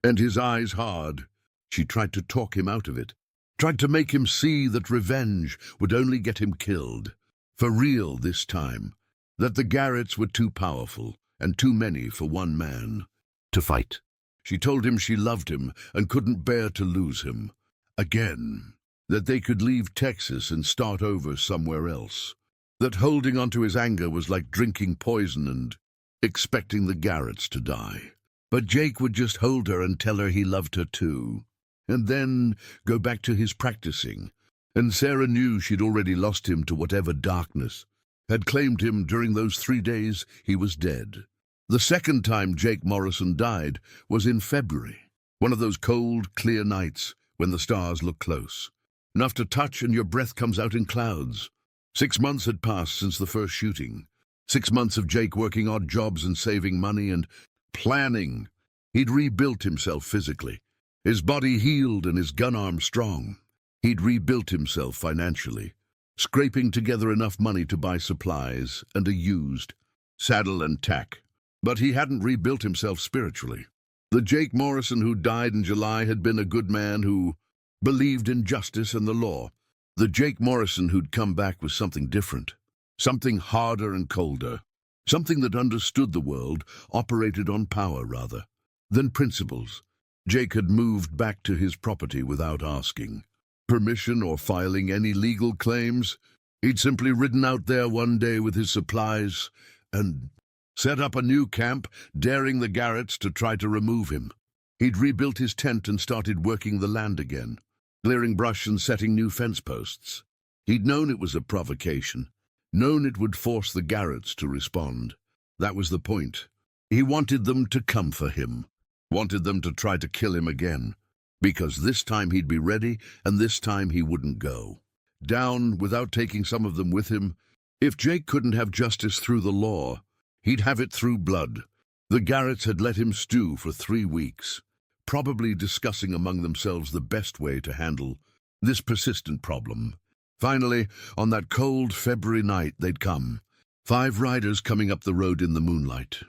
and his eyes hard. She tried to talk him out of it, tried to make him see that revenge would only get him killed. For real this time, that the Garretts were too powerful and too many for one man to fight. She told him she loved him and couldn't bear to lose him again, that they could leave Texas and start over somewhere else, that holding onto his anger was like drinking poison and expecting the Garretts to die. But Jake would just hold her and tell her he loved her too, and then go back to his practicing. And Sarah knew she'd already lost him to whatever darkness had claimed him. During those 3 days, he was dead. The second time Jake Morrison died was in February, one of those cold, clear nights when the stars look close, enough to touch and your breath comes out in clouds. 6 months had passed since the first shooting. 6 months of Jake working odd jobs and saving money and planning. He'd rebuilt himself physically, his body healed and his gun arm strong. He'd rebuilt himself financially, scraping together enough money to buy supplies and a used saddle and tack. But he hadn't rebuilt himself spiritually. The Jake Morrison who died in July had been a good man who believed in justice and the law. The Jake Morrison who'd come back was something different, something harder and colder, something that understood the world, operated on power rather than principles. Jake had moved back to his property without asking permission or filing any legal claims. He'd simply ridden out there one day with his supplies and set up a new camp, daring the Garretts to try to remove him. He'd rebuilt his tent and started working the land again, clearing brush and setting new fence posts. He'd known it was a provocation, known it would force the Garretts to respond. That was the point. He wanted them to come for him, wanted them to try to kill him again, because this time he'd be ready and this time he wouldn't go down without taking some of them with him. If Jake couldn't have justice through the law, he'd have it through blood. The Garretts had let him stew for 3 weeks, probably discussing among themselves the best way to handle this persistent problem. Finally, on that cold February night, they'd come. 5 riders coming up the road in the moonlight.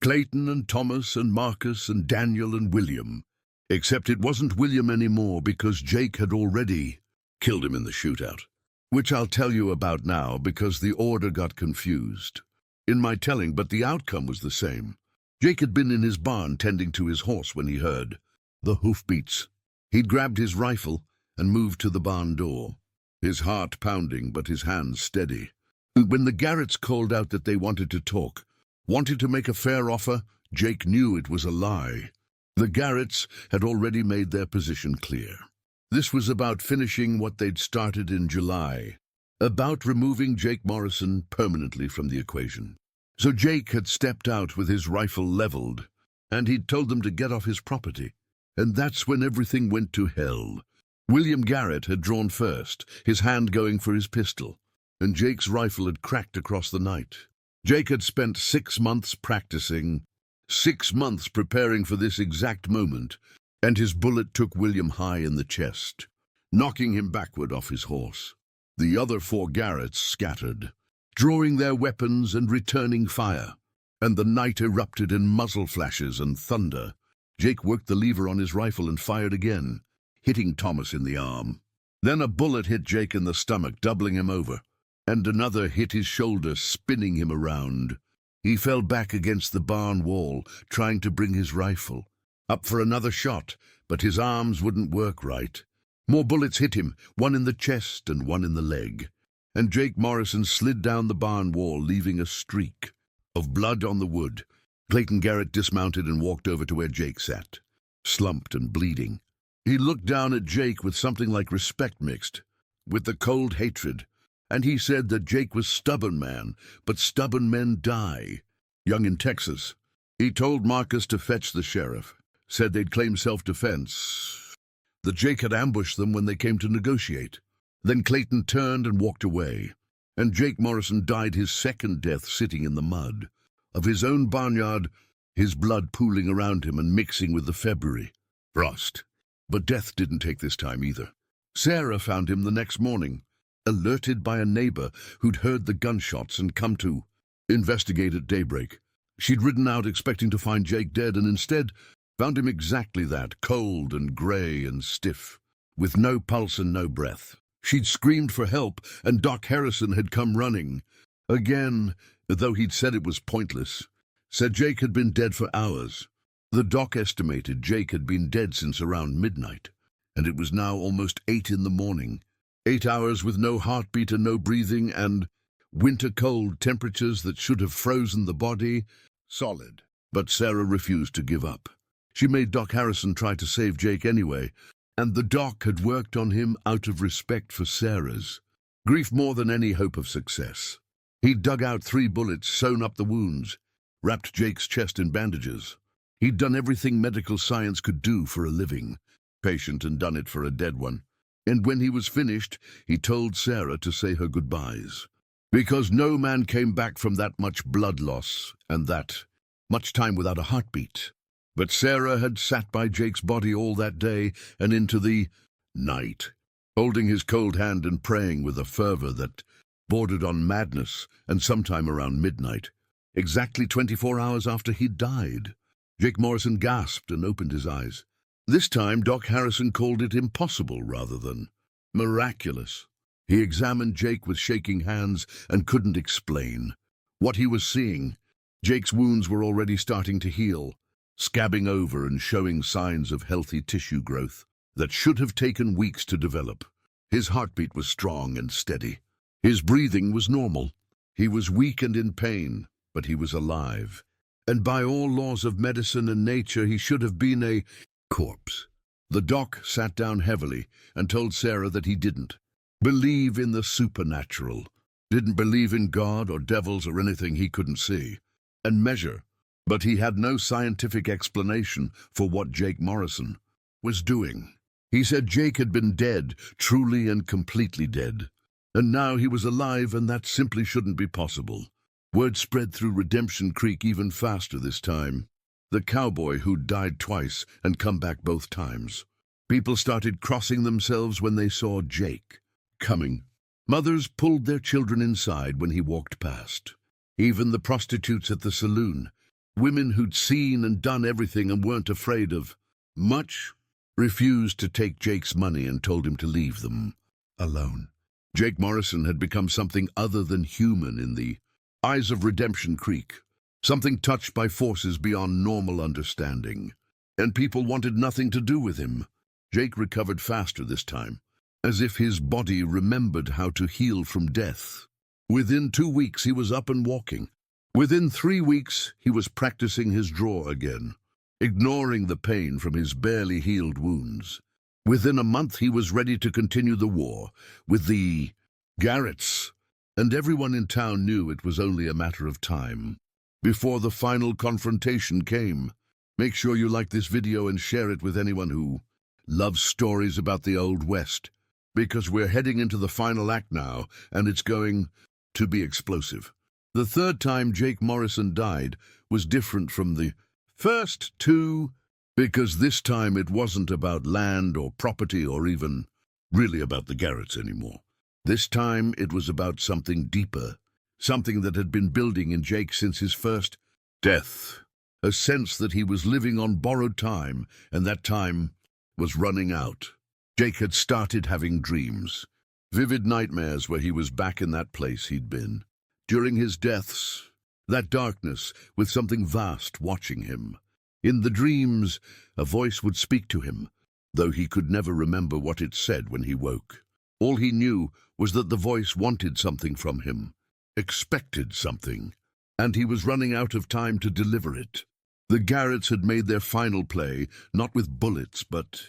Clayton and Thomas and Marcus and Daniel and William. Except it wasn't William anymore because Jake had already killed him in the shootout, which I'll tell you about now because the order got confused in my telling, but the outcome was the same. Jake had been in his barn tending to his horse when he heard the hoofbeats. He'd grabbed his rifle and moved to the barn door, his heart pounding but his hands steady. When the Garretts called out that they wanted to talk, wanted to make a fair offer, Jake knew it was a lie. The Garretts had already made their position clear. This was about finishing what they'd started in July, about removing Jake Morrison permanently from the equation. So Jake had stepped out with his rifle leveled, and he'd told them to get off his property. And that's when everything went to hell. William Garrett had drawn first, his hand going for his pistol, and Jake's rifle had cracked across the night. Jake had spent 6 months practicing, 6 months preparing for this exact moment, and his bullet took William high in the chest, knocking him backward off his horse. The other 4 Garretts scattered, drawing their weapons and returning fire, and the night erupted in muzzle flashes and thunder. Jake worked the lever on his rifle and fired again, hitting Thomas in the arm. Then a bullet hit Jake in the stomach, doubling him over, and another hit his shoulder, spinning him around. He fell back against the barn wall, trying to bring his rifle up for another shot, but his arms wouldn't work right. More bullets hit him, one in the chest and one in the leg, and Jake Morrison slid down the barn wall, leaving a streak of blood on the wood. Clayton Garrett dismounted and walked over to where Jake sat, slumped and bleeding. He looked down at Jake with something like respect mixed with the cold hatred, and he said that Jake was stubborn man, but stubborn men die. Young in Texas, he told Marcus to fetch the sheriff, said they'd claim self-defense, that Jake had ambushed them when they came to negotiate. Then Clayton turned and walked away, and Jake Morrison died his second death sitting in the mud of his own barnyard, his blood pooling around him and mixing with the February frost. But death didn't take this time either. Sarah found him the next morning, alerted by a neighbor who'd heard the gunshots and come to investigate at daybreak. She'd ridden out expecting to find Jake dead, and instead found him exactly that, cold and gray and stiff, with no pulse and no breath. She'd screamed for help, and Doc Harrison had come running. Again, though he'd said it was pointless, said Jake had been dead for hours. The doc estimated Jake had been dead since around midnight, and it was now almost 8 in the morning. 8 hours with no heartbeat and no breathing, and winter-cold temperatures that should have frozen the body solid. But Sarah refused to give up. She made Doc Harrison try to save Jake anyway, and the doc had worked on him out of respect for Sarah's grief more than any hope of success. He'd dug out 3 bullets, sewn up the wounds, wrapped Jake's chest in bandages. He'd done everything medical science could do for a living patient and done it for a dead one. And when he was finished, he told Sarah to say her goodbyes, because no man came back from that much blood loss and that much time without a heartbeat. But Sarah had sat by Jake's body all that day and into the night, holding his cold hand and praying with a fervor that bordered on madness, and sometime around midnight, exactly 24 hours after he'd died, Jake Morrison gasped and opened his eyes. This time, Doc Harrison called it impossible rather than miraculous. He examined Jake with shaking hands and couldn't explain what he was seeing. Jake's wounds were already starting to heal, scabbing over and showing signs of healthy tissue growth that should have taken weeks to develop. His heartbeat was strong and steady. His breathing was normal. He was weak and in pain, but he was alive. And by all laws of medicine and nature, he should have been a corpse. The doc sat down heavily and told Sarah that he didn't believe in the supernatural, didn't believe in God or devils or anything he couldn't see and measure, but he had no scientific explanation for what Jake Morrison was doing. He said Jake had been dead, truly and completely dead, and now he was alive, and that simply shouldn't be possible. Word spread through Redemption Creek even faster this time. The cowboy who'd died twice and come back both times. People started crossing themselves when they saw Jake coming. Mothers pulled their children inside when he walked past. Even the prostitutes at the saloon, women who'd seen and done everything and weren't afraid of much, refused to take Jake's money and told him to leave them alone. Jake Morrison had become something other than human in the eyes of Redemption Creek, something touched by forces beyond normal understanding, and people wanted nothing to do with him. Jake recovered faster this time, as if his body remembered how to heal from death. Within 2 weeks, he was up and walking. Within 3 weeks, he was practicing his draw again, ignoring the pain from his barely healed wounds. Within a month, he was ready to continue the war with the Garretts, and everyone in town knew it was only a matter of time before the final confrontation came. Make sure you like this video and share it with anyone who loves stories about the Old West, because we're heading into the final act now, and it's going to be explosive. The third time Jake Morrison died was different from the first 2, because this time it wasn't about land or property or even really about the Garretts anymore. This time it was about something deeper, something that had been building in Jake since his first death. a sense that he was living on borrowed time, and that time was running out. Jake had started having dreams, vivid nightmares where he was back in that place he'd been. During his deaths, that darkness with something vast watching him. In the dreams, a voice would speak to him, though he could never remember what it said when he woke. All he knew was that the voice wanted something from him, expected something, and he was running out of time to deliver it. The Garretts had made their final play, not with bullets, but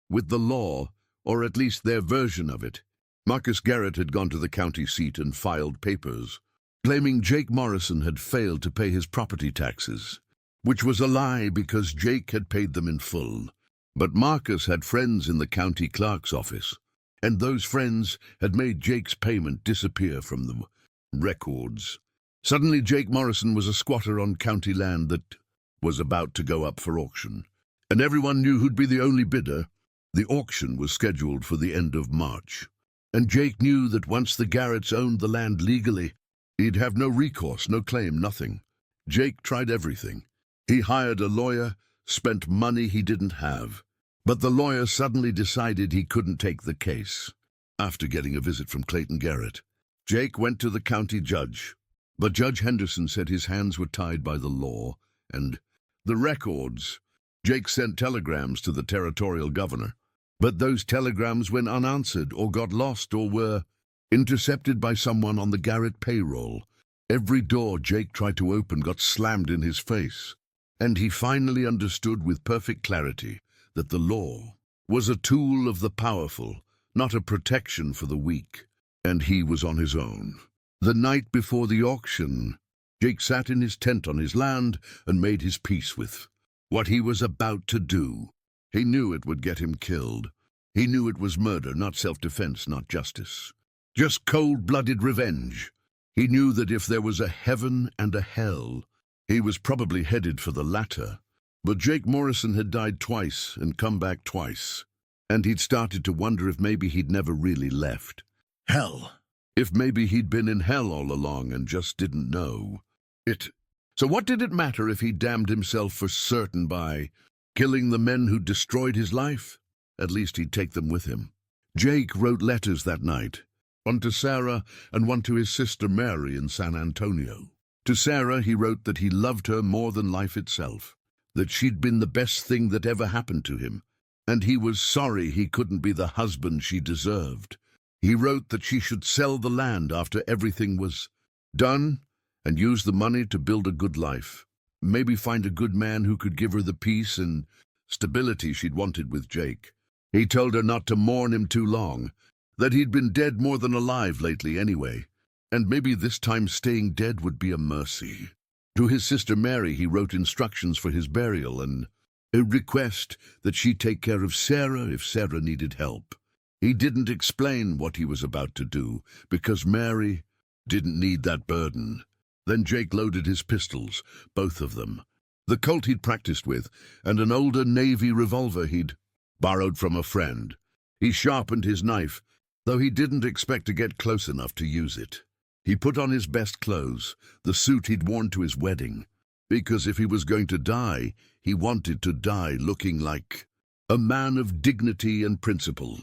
with the law, or at least their version of it. Marcus Garrett had gone to the county seat and filed papers, claiming Jake Morrison had failed to pay his property taxes, which was a lie because Jake had paid them in full. But Marcus had friends in the county clerk's office, and those friends had made Jake's payment disappear from the records. Suddenly Jake Morrison was a squatter on county land that was about to go up for auction, and everyone knew who'd be the only bidder. The auction was scheduled for the end of March, and Jake knew that once the Garretts owned the land legally, he'd have no recourse, no claim, nothing. Jake tried everything. He hired a lawyer, spent money he didn't have, but the lawyer suddenly decided he couldn't take the case. After getting a visit from Clayton Garrett, Jake went to the county judge, but Judge Henderson said his hands were tied by the law and the records. Jake sent telegrams to the territorial governor, but those telegrams went unanswered or got lost or were intercepted by someone on the Garrett payroll. Every door Jake tried to open got slammed in his face, and he finally understood with perfect clarity that the law was a tool of the powerful, not a protection for the weak, and he was on his own. The night before the auction, Jake sat in his tent on his land and made his peace with what he was about to do. He knew it would get him killed. He knew it was murder, not self-defense, not justice. Just cold-blooded revenge. He knew that if there was a heaven and a hell, he was probably headed for the latter. But Jake Morrison had died twice and come back twice, and he'd started to wonder if maybe he'd never really left. Hell. If maybe he'd been in hell all along and just didn't know it. So what did it matter if he damned himself for certain by killing the men who destroyed his life? At least he'd take them with him. Jake wrote letters that night, one to Sarah and one to his sister Mary in San Antonio. To Sarah he wrote that he loved her more than life itself, that she'd been the best thing that ever happened to him, and he was sorry he couldn't be the husband she deserved. He wrote that she should sell the land after everything was done and use the money to build a good life, maybe find a good man who could give her the peace and stability she'd wanted with Jake. He told her not to mourn him too long, that he'd been dead more than alive lately anyway, and maybe this time staying dead would be a mercy. To his sister Mary he wrote instructions for his burial and a request that she take care of Sarah if Sarah needed help. He didn't explain what he was about to do, because Mary didn't need that burden. Then Jake loaded his pistols, both of them, the Colt he'd practiced with, and an older Navy revolver he'd borrowed from a friend. He sharpened his knife, though he didn't expect to get close enough to use it. He put on his best clothes, the suit he'd worn to his wedding, because if he was going to die, he wanted to die looking like a man of dignity and principle.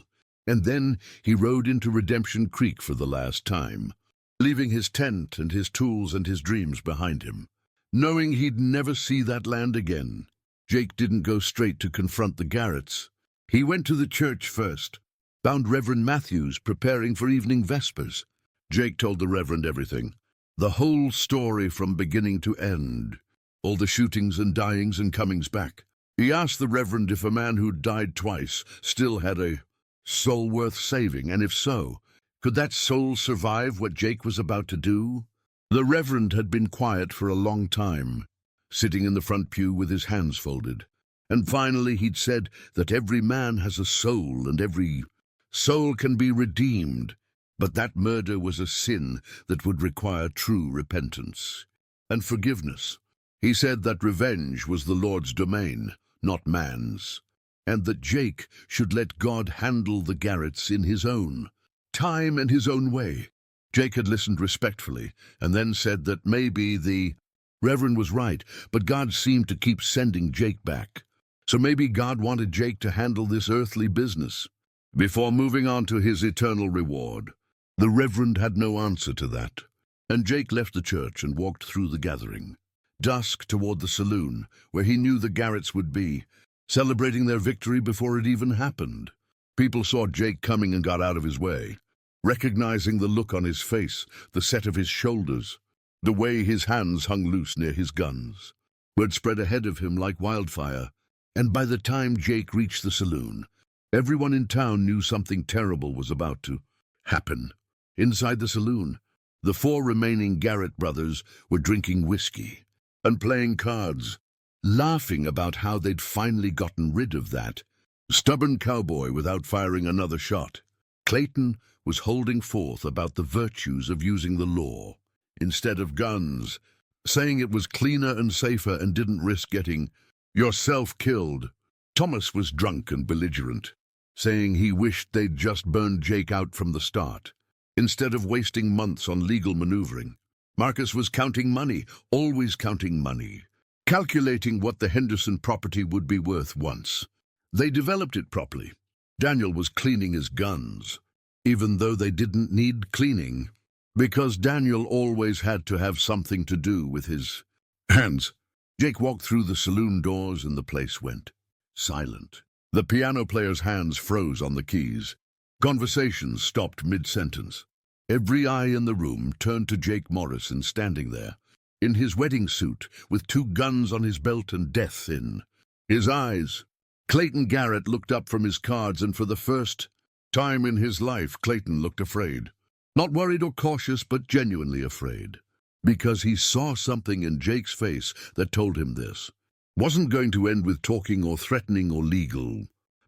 And then he rode into Redemption Creek for the last time, leaving his tent and his tools and his dreams behind him, knowing he'd never see that land again. Jake didn't go straight to confront the Garretts. He went to the church first, found Reverend Matthews preparing for evening vespers. Jake told the Reverend everything, the whole story from beginning to end, all the shootings and dyings and comings back. He asked the Reverend if a man who'd died twice still had a soul worth saving, and if so, could that soul survive what Jake was about to do? The Reverend had been quiet for a long time, sitting in the front pew with his hands folded, and finally he'd said that every man has a soul and every soul can be redeemed, but that murder was a sin that would require true repentance and forgiveness. He said that revenge was the Lord's domain, not man's, and that Jake should let God handle the Garretts in his own time and his own way. Jake had listened respectfully, and then said that maybe the Reverend was right, but God seemed to keep sending Jake back. So maybe God wanted Jake to handle this earthly business before moving on to his eternal reward. The Reverend had no answer to that, and Jake left the church and walked through the gathering. Dusk toward the saloon, where he knew the Garretts would be, celebrating their victory before it even happened. People saw Jake coming and got out of his way, recognizing the look on his face, the set of his shoulders, the way his hands hung loose near his guns. Word spread ahead of him like wildfire, and by the time Jake reached the saloon, everyone in town knew something terrible was about to happen. Inside the saloon, the 4 remaining Garrett brothers were drinking whiskey and playing cards, laughing about how they'd finally gotten rid of that stubborn cowboy without firing another shot. Clayton was holding forth about the virtues of using the law instead of guns, saying it was cleaner and safer and didn't risk getting yourself killed. Thomas was drunk and belligerent, saying he wished they'd just burned Jake out from the start, instead of wasting months on legal maneuvering. Marcus was counting money, always counting money, calculating what the Henderson property would be worth once they developed it properly. Daniel was cleaning his guns, even though they didn't need cleaning, because Daniel always had to have something to do with his hands. Jake walked through the saloon doors and the place went silent. The piano player's hands froze on the keys. Conversations stopped mid-sentence. Every eye in the room turned to Jake Morrison standing there, in his wedding suit, with 2 guns on his belt and death in his eyes. Clayton Garrett looked up from his cards, and for the first time in his life, Clayton looked afraid. Not worried or cautious, but genuinely afraid, because he saw something in Jake's face that told him this wasn't going to end with talking or threatening or legal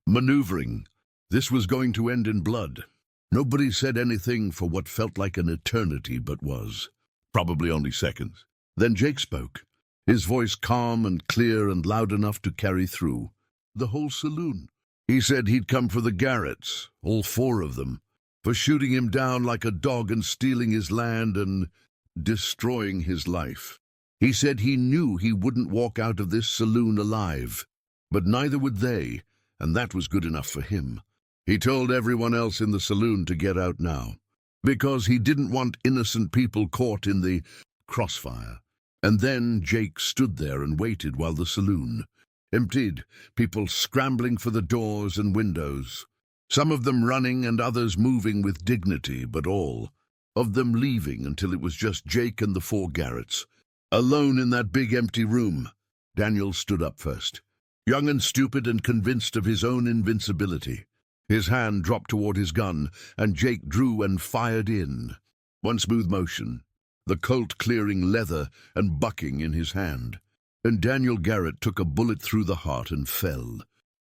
maneuvering. This was going to end in blood. Nobody said anything for what felt like an eternity, but was probably only seconds. Then Jake spoke, his voice calm and clear and loud enough to carry through the whole saloon. He said he'd come for the Garretts, all 4 of them, for shooting him down like a dog and stealing his land and destroying his life. He said he knew he wouldn't walk out of this saloon alive, but neither would they, and that was good enough for him. He told everyone else in the saloon to get out now, because he didn't want innocent people caught in the crossfire. And then Jake stood there and waited while the saloon emptied, people scrambling for the doors and windows, some of them running and others moving with dignity, but all of them leaving until it was just Jake and the 4 Garretts, alone in that big empty room. Daniel stood up first, young and stupid and convinced of his own invincibility. His hand dropped toward his gun, and Jake drew and fired in. One smooth motion, the Colt clearing leather and bucking in his hand. And Daniel Garrett took a bullet through the heart and fell.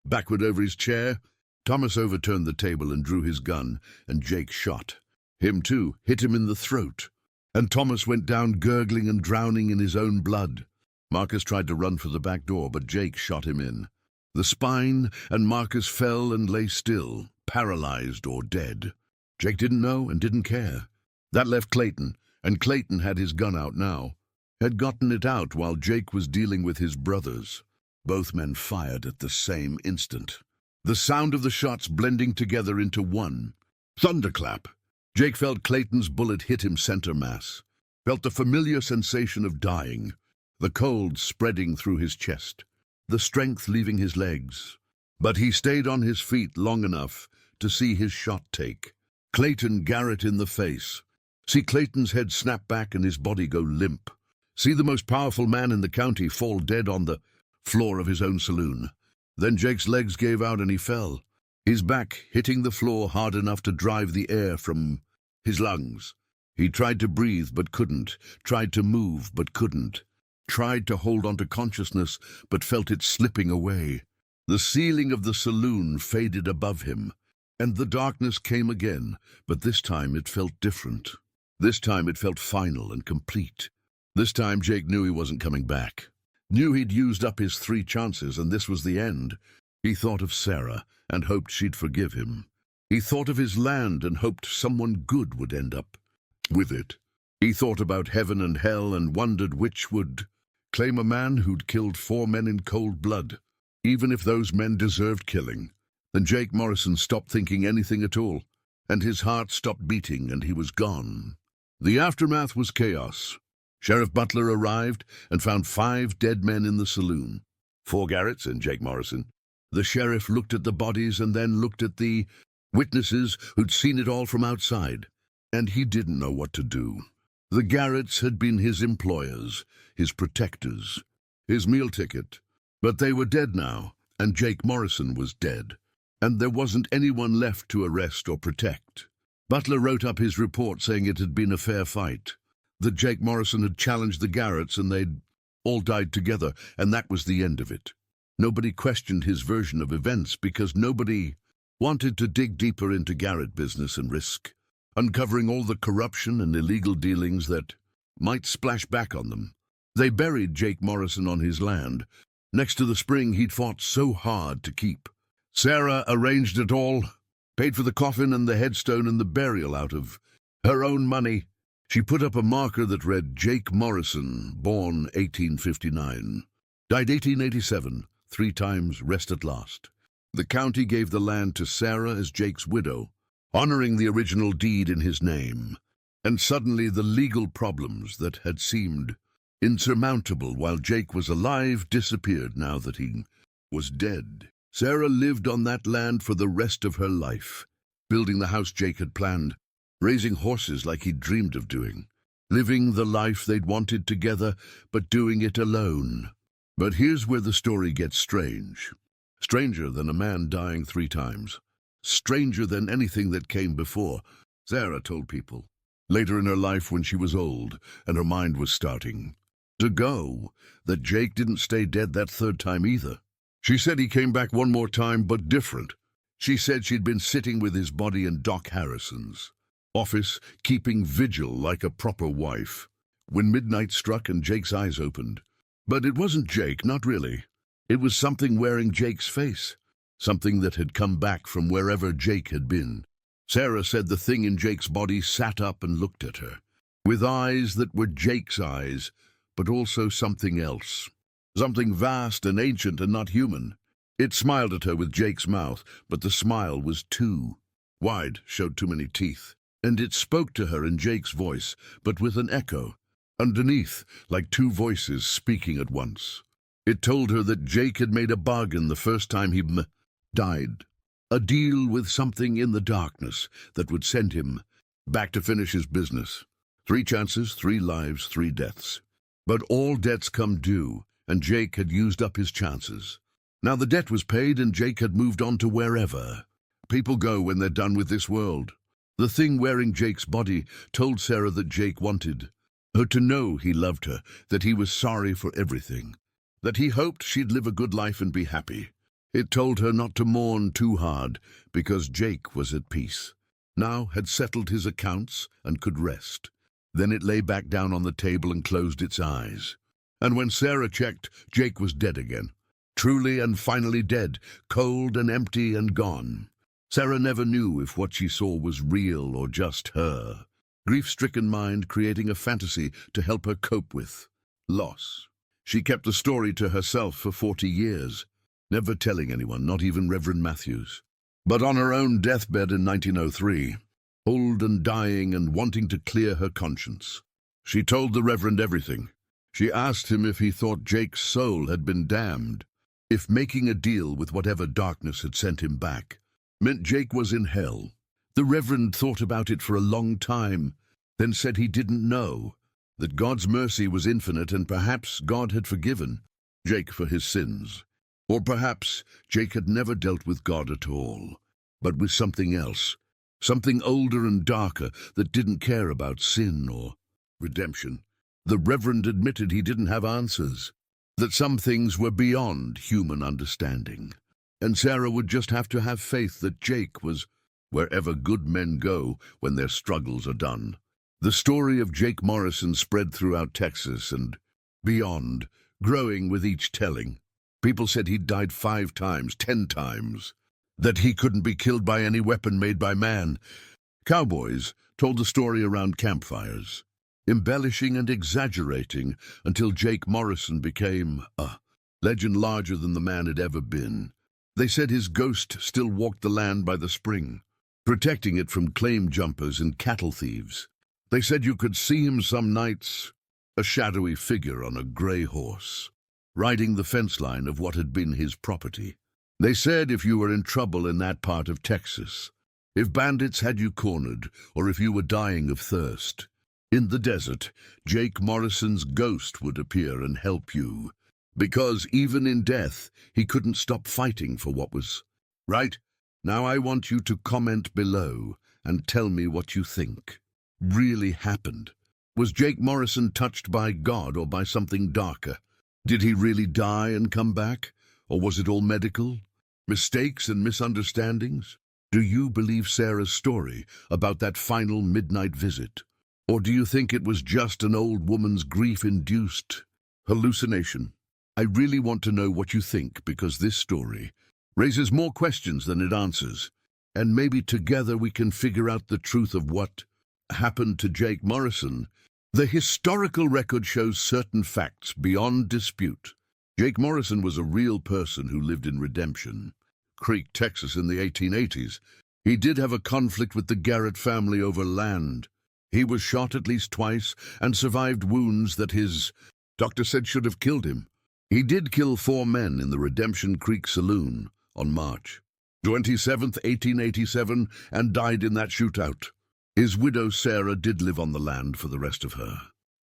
Backward over his chair, Thomas overturned the table and drew his gun, and Jake shot. Him too, hit him in the throat. And Thomas went down gurgling and drowning in his own blood. Marcus tried to run for the back door, but Jake shot him in the spine, and Marcus fell and lay still, paralyzed or dead. Jake didn't know and didn't care. That left Clayton, and Clayton had his gun out now. Had gotten it out while Jake was dealing with his brothers. Both men fired at the same instant, the sound of the shots blending together into one thunderclap. Jake felt Clayton's bullet hit him center mass, felt the familiar sensation of dying, the cold spreading through his chest, the strength leaving his legs. But he stayed on his feet long enough to see his shot take Clayton Garrett in the face, see Clayton's head snap back and his body go limp. See the most powerful man in the county fall dead on the floor of his own saloon. Then Jake's legs gave out and he fell, his back hitting the floor hard enough to drive the air from his lungs. He tried to breathe but couldn't, tried to move but couldn't, tried to hold on to consciousness but felt it slipping away. The ceiling of the saloon faded above him, and the darkness came again, but this time it felt different. This time it felt final and complete. This time Jake knew he wasn't coming back. Knew he'd used up his 3 chances and this was the end. He thought of Sarah and hoped she'd forgive him. He thought of his land and hoped someone good would end up with it. He thought about heaven and hell and wondered which would claim a man who'd killed 4 men in cold blood, even if those men deserved killing. Then Jake Morrison stopped thinking anything at all, and his heart stopped beating, and he was gone. The aftermath was chaos. Sheriff Butler arrived and found 5 dead men in the saloon. 4 Garretts and Jake Morrison. The sheriff looked at the bodies and then looked at the witnesses who'd seen it all from outside, and he didn't know what to do. The Garretts had been his employers, his protectors, his meal ticket, but they were dead now, and Jake Morrison was dead, and there wasn't anyone left to arrest or protect. Butler wrote up his report saying it had been a fair fight, that Jake Morrison had challenged the Garretts and they'd all died together, and that was the end of it. Nobody questioned his version of events because nobody wanted to dig deeper into Garrett business and risk uncovering all the corruption and illegal dealings that might splash back on them. They buried Jake Morrison on his land, next to the spring he'd fought so hard to keep. Sarah arranged it all, paid for the coffin and the headstone and the burial out of her own money. She put up a marker that read, Jake Morrison, born 1859, died 1887, 3 times, rest at last. The county gave the land to Sarah as Jake's widow, honoring the original deed in his name. And suddenly the legal problems that had seemed insurmountable while Jake was alive disappeared now that he was dead. Sarah lived on that land for the rest of her life, building the house Jake had planned, raising horses like he'd dreamed of doing, living the life they'd wanted together, but doing it alone. But here's where the story gets strange. Stranger than a man dying 3 times. Stranger than anything that came before, Sarah told people. Later in her life when she was old and her mind was starting to go, that Jake didn't stay dead that 3rd time either. She said he came back one more time, but different. She said she'd been sitting with his body in Doc Harrison's office, keeping vigil like a proper wife, when midnight struck and Jake's eyes opened. But it wasn't Jake, not really. It was something wearing Jake's face, something that had come back from wherever Jake had been. Sarah said the thing in Jake's body sat up and looked at her, with eyes that were Jake's eyes, but also something else. Something vast and ancient and not human. It smiled at her with Jake's mouth, but the smile was too wide, showed too many teeth. And it spoke to her in Jake's voice, but with an echo, underneath, like 2 voices speaking at once. It told her that Jake had made a bargain the first time he died. A deal with something in the darkness that would send him back to finish his business. 3 chances, 3 lives, 3 deaths. But all debts come due, and Jake had used up his chances. Now the debt was paid and Jake had moved on to wherever people go when they're done with this world. The thing wearing Jake's body told Sarah that Jake wanted her to know he loved her, that he was sorry for everything, that he hoped she'd live a good life and be happy. It told her not to mourn too hard because Jake was at peace, now had settled his accounts and could rest. Then it lay back down on the table and closed its eyes. And when Sarah checked, Jake was dead again. Truly and finally dead, cold and empty and gone. Sarah never knew if what she saw was real or just her grief-stricken mind creating a fantasy to help her cope with loss. She kept the story to herself for 40 years, never telling anyone, not even Reverend Matthews. But on her own deathbed in 1903, old and dying and wanting to clear her conscience, she told the Reverend everything. She asked him if he thought Jake's soul had been damned, if making a deal with whatever darkness had sent him back meant Jake was in hell. The Reverend thought about it for a long time, then said he didn't know, that God's mercy was infinite and perhaps God had forgiven Jake for his sins. Or perhaps Jake had never dealt with God at all, but with something else, something older and darker that didn't care about sin or redemption. The Reverend admitted he didn't have answers, that some things were beyond human understanding. And Sarah would just have to have faith that Jake was wherever good men go when their struggles are done. The story of Jake Morrison spread throughout Texas and beyond, growing with each telling. People said he'd died 5 times, 10 times, that he couldn't be killed by any weapon made by man. Cowboys told the story around campfires. embellishing and exaggerating until Jake Morrison became a legend larger than the man had ever been. They said his ghost still walked the land by the spring, protecting it from claim jumpers and cattle thieves. They said you could see him some nights, a shadowy figure on a grey horse, riding the fence line of what had been his property. They said if you were in trouble in that part of Texas, if bandits had you cornered, or if you were dying of thirst, in the desert, Jake Morrison's ghost would appear and help you, because even in death, he couldn't stop fighting for what was right. Now I want you to comment below and tell me what you think really happened. Was Jake Morrison touched by God or by something darker? Did he really die and come back? Or was it all medical? Mistakes and misunderstandings? Do you believe Sarah's story about that final midnight visit? Or do you think it was just an old woman's grief-induced hallucination? I really want to know what you think, because this story raises more questions than it answers, and maybe together we can figure out the truth of what happened to Jake Morrison. The historical record shows certain facts beyond dispute. Jake Morrison was a real person who lived in Redemption Creek, Texas in the 1880s. He did have a conflict with the Garrett family over land. He was shot at least twice and survived wounds that his doctor said should have killed him. He did kill 4 men in the Redemption Creek Saloon on March 27th, 1887, and died in that shootout. His widow Sarah did live on the land for the rest of her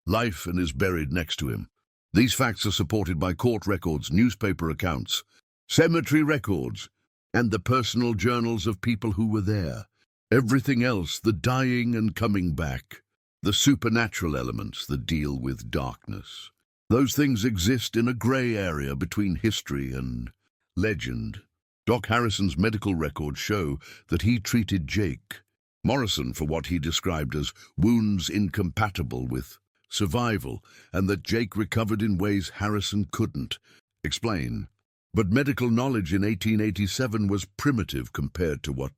life and is buried next to him. These facts are supported by court records, newspaper accounts, cemetery records, and the personal journals of people who were there. Everything else, the dying and coming back, the supernatural elements that deal with darkness, those things exist in a grey area between history and legend. Doc Harrison's medical records show that he treated Jake Morrison for what he described as wounds incompatible with survival, and that Jake recovered in ways Harrison couldn't explain. But medical knowledge in 1887 was primitive compared to what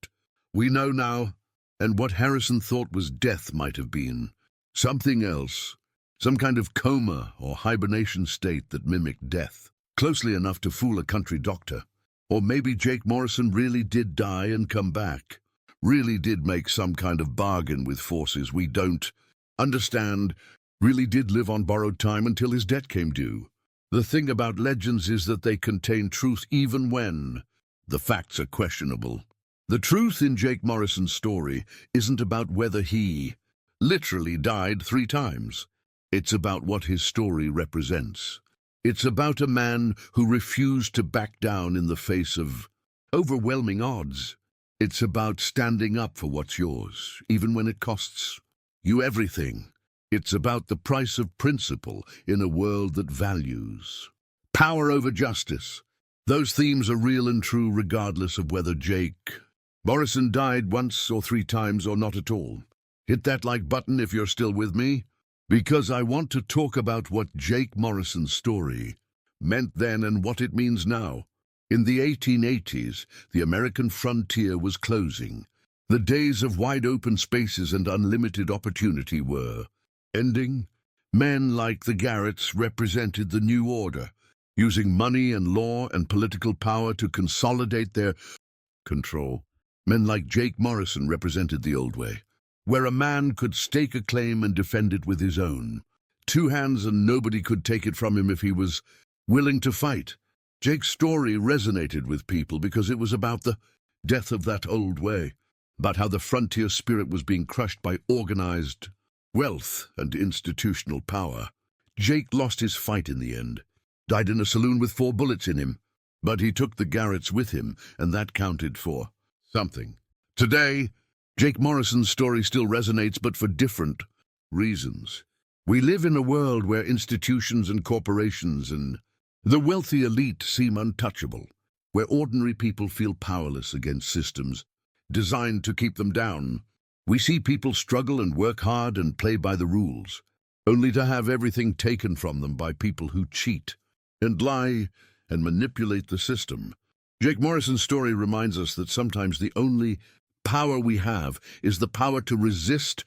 we know now, and what Harrison thought was death might have been something else, some kind of coma or hibernation state that mimicked death, closely enough to fool a country doctor. Or maybe Jake Morrison really did die and come back, really did make some kind of bargain with forces we don't understand, really did live on borrowed time until his debt came due. The thing about legends is that they contain truth even when the facts are questionable. The truth in Jake Morrison's story isn't about whether he literally died 3 times. It's about what his story represents. It's about a man who refused to back down in the face of overwhelming odds. It's about standing up for what's yours, even when it costs you everything. It's about the price of principle in a world that values power over justice. Those themes are real and true regardless of whether Jake Morrison died once or 3 times or not at all. Hit that like button if you're still with me, because I want to talk about what Jake Morrison's story meant then and what it means now. In the 1880s, the American frontier was closing. The days of wide-open spaces and unlimited opportunity were ending. Men like the Garretts represented the new order, using money and law and political power to consolidate their control. Men like Jake Morrison represented the old way, where a man could stake a claim and defend it with his own 2 hands, and nobody could take it from him if he was willing to fight. Jake's story resonated with people because it was about the death of that old way, about how the frontier spirit was being crushed by organized wealth and institutional power. Jake lost his fight in the end, died in a saloon with 4 bullets in him, but he took the Garretts with him, and that counted for something. Today, Jake Morrison's story still resonates, but for different reasons. We live in a world where institutions and corporations and the wealthy elite seem untouchable, where ordinary people feel powerless against systems designed to keep them down. We see people struggle and work hard and play by the rules, only to have everything taken from them by people who cheat and lie and manipulate the system. Jake Morrison's story reminds us that sometimes the only power we have is the power to resist,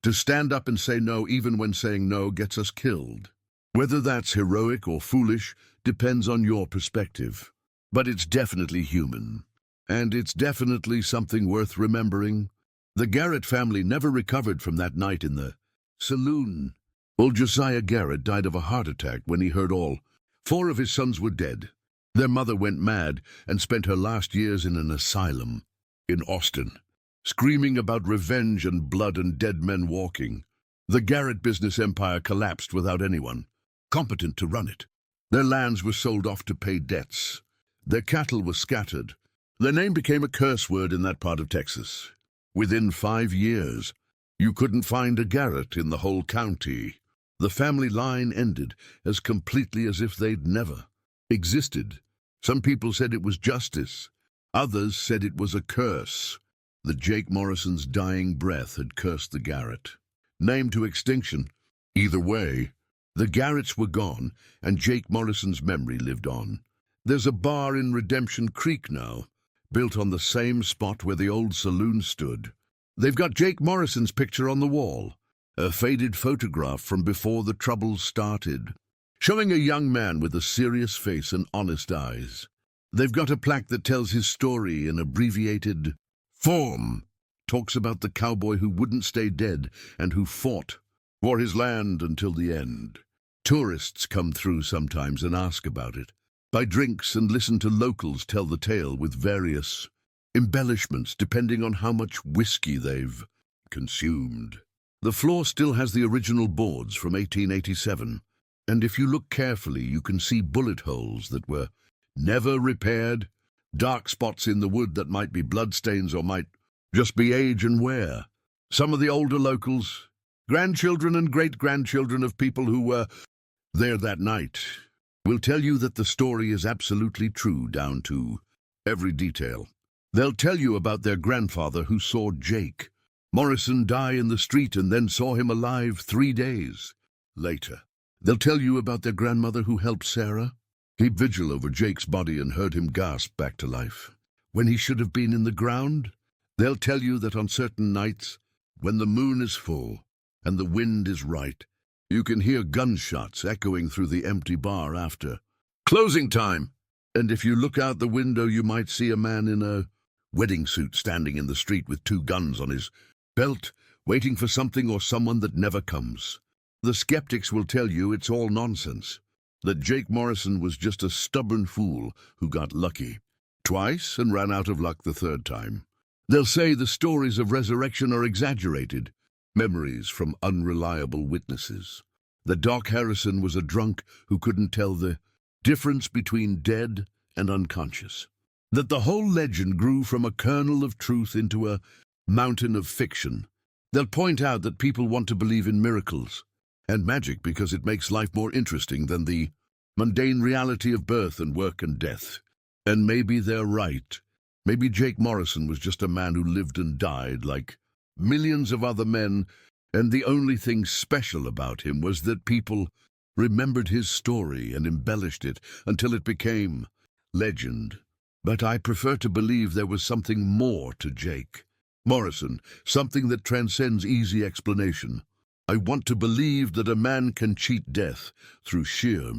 To stand up and say no even when saying no gets us killed. Whether that's heroic or foolish depends on your perspective. But it's definitely human. And it's definitely something worth remembering. The Garrett family never recovered from that night in the saloon. Old Josiah Garrett died of a heart attack when he heard all 4 of his sons were dead. Their mother went mad and spent her last years in an asylum in Austin, screaming about revenge and blood and dead men walking. The Garrett business empire collapsed without anyone competent to run it. Their lands were sold off to pay debts. Their cattle were scattered. Their name became a curse word in that part of Texas. Within 5 years, you couldn't find a Garrett in the whole county. The family line ended as completely as if they'd never existed. Some people said it was justice. Others said it was a curse. That Jake Morrison's dying breath had cursed the Garrett. Named to extinction. Either way, the Garretts were gone, and Jake Morrison's memory lived on. There's a bar in Redemption Creek now, built on the same spot where the old saloon stood. They've got Jake Morrison's picture on the wall, a faded photograph from before the troubles started, showing a young man with a serious face and honest eyes. They've got a plaque that tells his story in abbreviated form, talks about the cowboy who wouldn't stay dead and who fought for his land until the end. Tourists come through sometimes and ask about it, buy drinks and listen to locals tell the tale with various embellishments depending on how much whiskey they've consumed. The floor still has the original boards from 1887, and if you look carefully you can see bullet holes that were never repaired, dark spots in the wood that might be bloodstains or might just be age and wear. Some of the older locals, grandchildren and great-grandchildren of people who were there that night, will tell you that the story is absolutely true down to every detail. They'll tell you about their grandfather who saw Jake Morrison die in the street and then saw him alive 3 days later. They'll tell you about their grandmother who helped Sarah keep vigil over Jake's body and heard him gasp back to life when he should have been in the ground. They'll tell you that on certain nights, when the moon is full and the wind is right, you can hear gunshots echoing through the empty bar after closing time. And if you look out the window, you might see a man in a wedding suit standing in the street with 2 guns on his belt, waiting for something or someone that never comes. The skeptics will tell you it's all nonsense, that Jake Morrison was just a stubborn fool who got lucky twice and ran out of luck the 3rd time. They'll say the stories of resurrection are exaggerated, memories from unreliable witnesses. That Doc Harrison was a drunk who couldn't tell the difference between dead and unconscious. That the whole legend grew from a kernel of truth into a mountain of fiction. They'll point out that people want to believe in miracles and magic because it makes life more interesting than the mundane reality of birth and work and death. And maybe they're right. Maybe Jake Morrison was just a man who lived and died like millions of other men, and the only thing special about him was that people remembered his story and embellished it until it became legend. But I prefer to believe there was something more to Jake Morrison, something that transcends easy explanation. I want to believe that a man can cheat death through sheer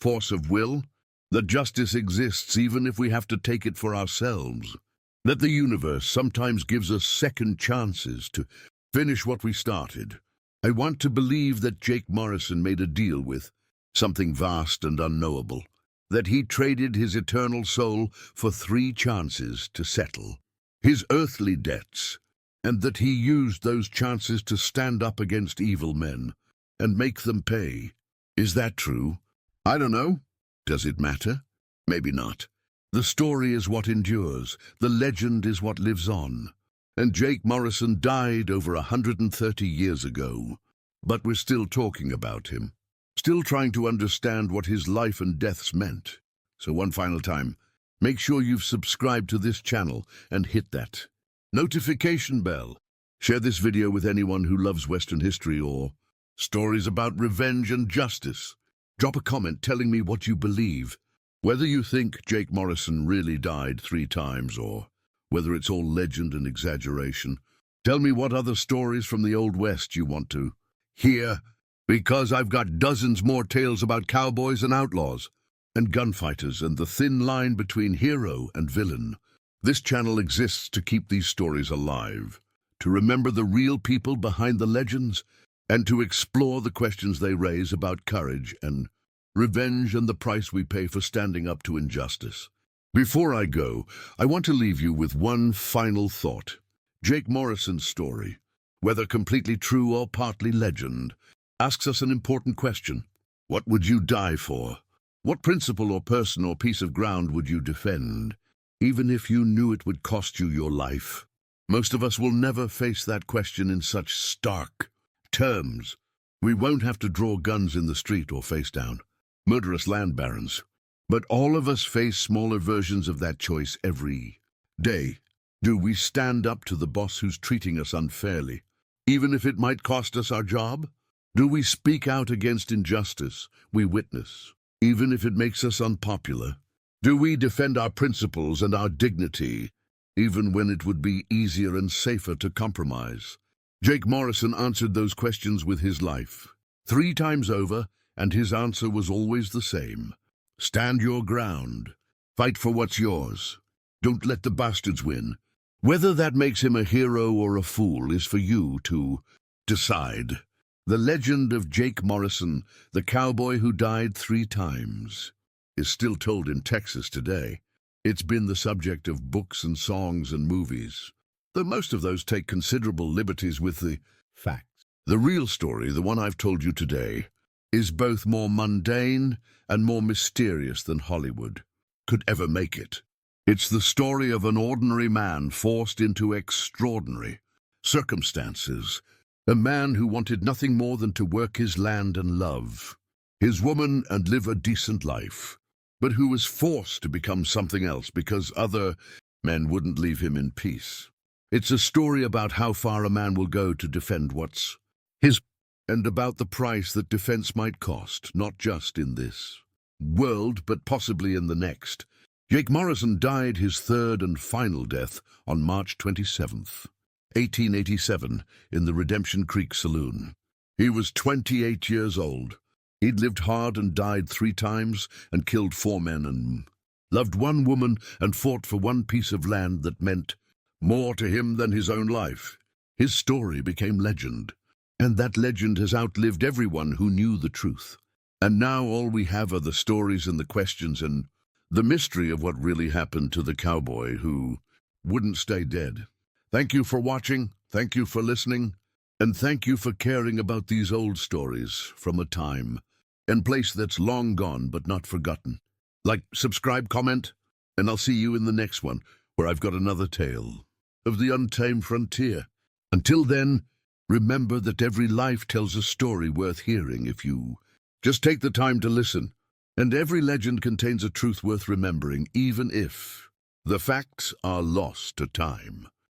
force of will, that justice exists even if we have to take it for ourselves, that the universe sometimes gives us second chances to finish what we started. I want to believe that Jake Morrison made a deal with something vast and unknowable, that he traded his eternal soul for 3 chances to settle his earthly debts, and that he used those chances to stand up against evil men and make them pay. Is that true? I don't know. Does it matter? Maybe not. The story is what endures. The legend is what lives on. And Jake Morrison died over 130 years ago. But we're still talking about him. Still trying to understand what his life and deaths meant. So one final time, make sure you've subscribed to this channel and hit that notification bell. Share this video with anyone who loves Western history or stories about revenge and justice. Drop a comment telling me what you believe, whether you think Jake Morrison really died 3 times or whether it's all legend and exaggeration. Tell me what other stories from the Old West you want to hear, because I've got dozens more tales about cowboys and outlaws, and gunfighters, and the thin line between hero and villain. This channel exists to keep these stories alive, to remember the real people behind the legends, and to explore the questions they raise about courage and revenge and the price we pay for standing up to injustice. Before I go, I want to leave you with one final thought. Jake Morrison's story, whether completely true or partly legend, asks us an important question. What would you die for? What principle or person or piece of ground would you defend, even if you knew it would cost you your life? Most of us will never face that question in such stark terms. We won't have to draw guns in the street or face down murderous land barons. But all of us face smaller versions of that choice every day. Do we stand up to the boss who's treating us unfairly, even if it might cost us our job? Do we speak out against injustice we witness, even if it makes us unpopular? Do we defend our principles and our dignity, even when it would be easier and safer to compromise? Jake Morrison answered those questions with his life 3 times over, and his answer was always the same. Stand your ground. Fight for what's yours. Don't let the bastards win. Whether that makes him a hero or a fool is for you to decide. The legend of Jake Morrison, the cowboy who died 3 times, is still told in Texas today. It's been the subject of books and songs and movies, though most of those take considerable liberties with the facts. The real story, the one I've told you today, is both more mundane and more mysterious than Hollywood could ever make it. It's the story of an ordinary man forced into extraordinary circumstances, a man who wanted nothing more than to work his land and love his woman and live a decent life, but who was forced to become something else because other men wouldn't leave him in peace. It's a story about how far a man will go to defend what's his, and about the price that defense might cost, not just in this world, but possibly in the next. Jake Morrison died his 3rd and final death on March 27th, 1887, in the Redemption Creek Saloon. He was 28 years old. He'd lived hard and died 3 times and killed 4 men and loved 1 woman and fought for 1 piece of land that meant more to him than his own life. His story became legend, and that legend has outlived everyone who knew the truth. And now all we have are the stories and the questions and the mystery of what really happened to the cowboy who wouldn't stay dead. Thank you for watching, thank you for listening, and thank you for caring about these old stories from a time and place that's long gone but not forgotten. Like, subscribe, comment, and I'll see you in the next one, where I've got another tale of the untamed frontier. Until then, remember that every life tells a story worth hearing if you just take the time to listen. And every legend contains a truth worth remembering, even if the facts are lost to time.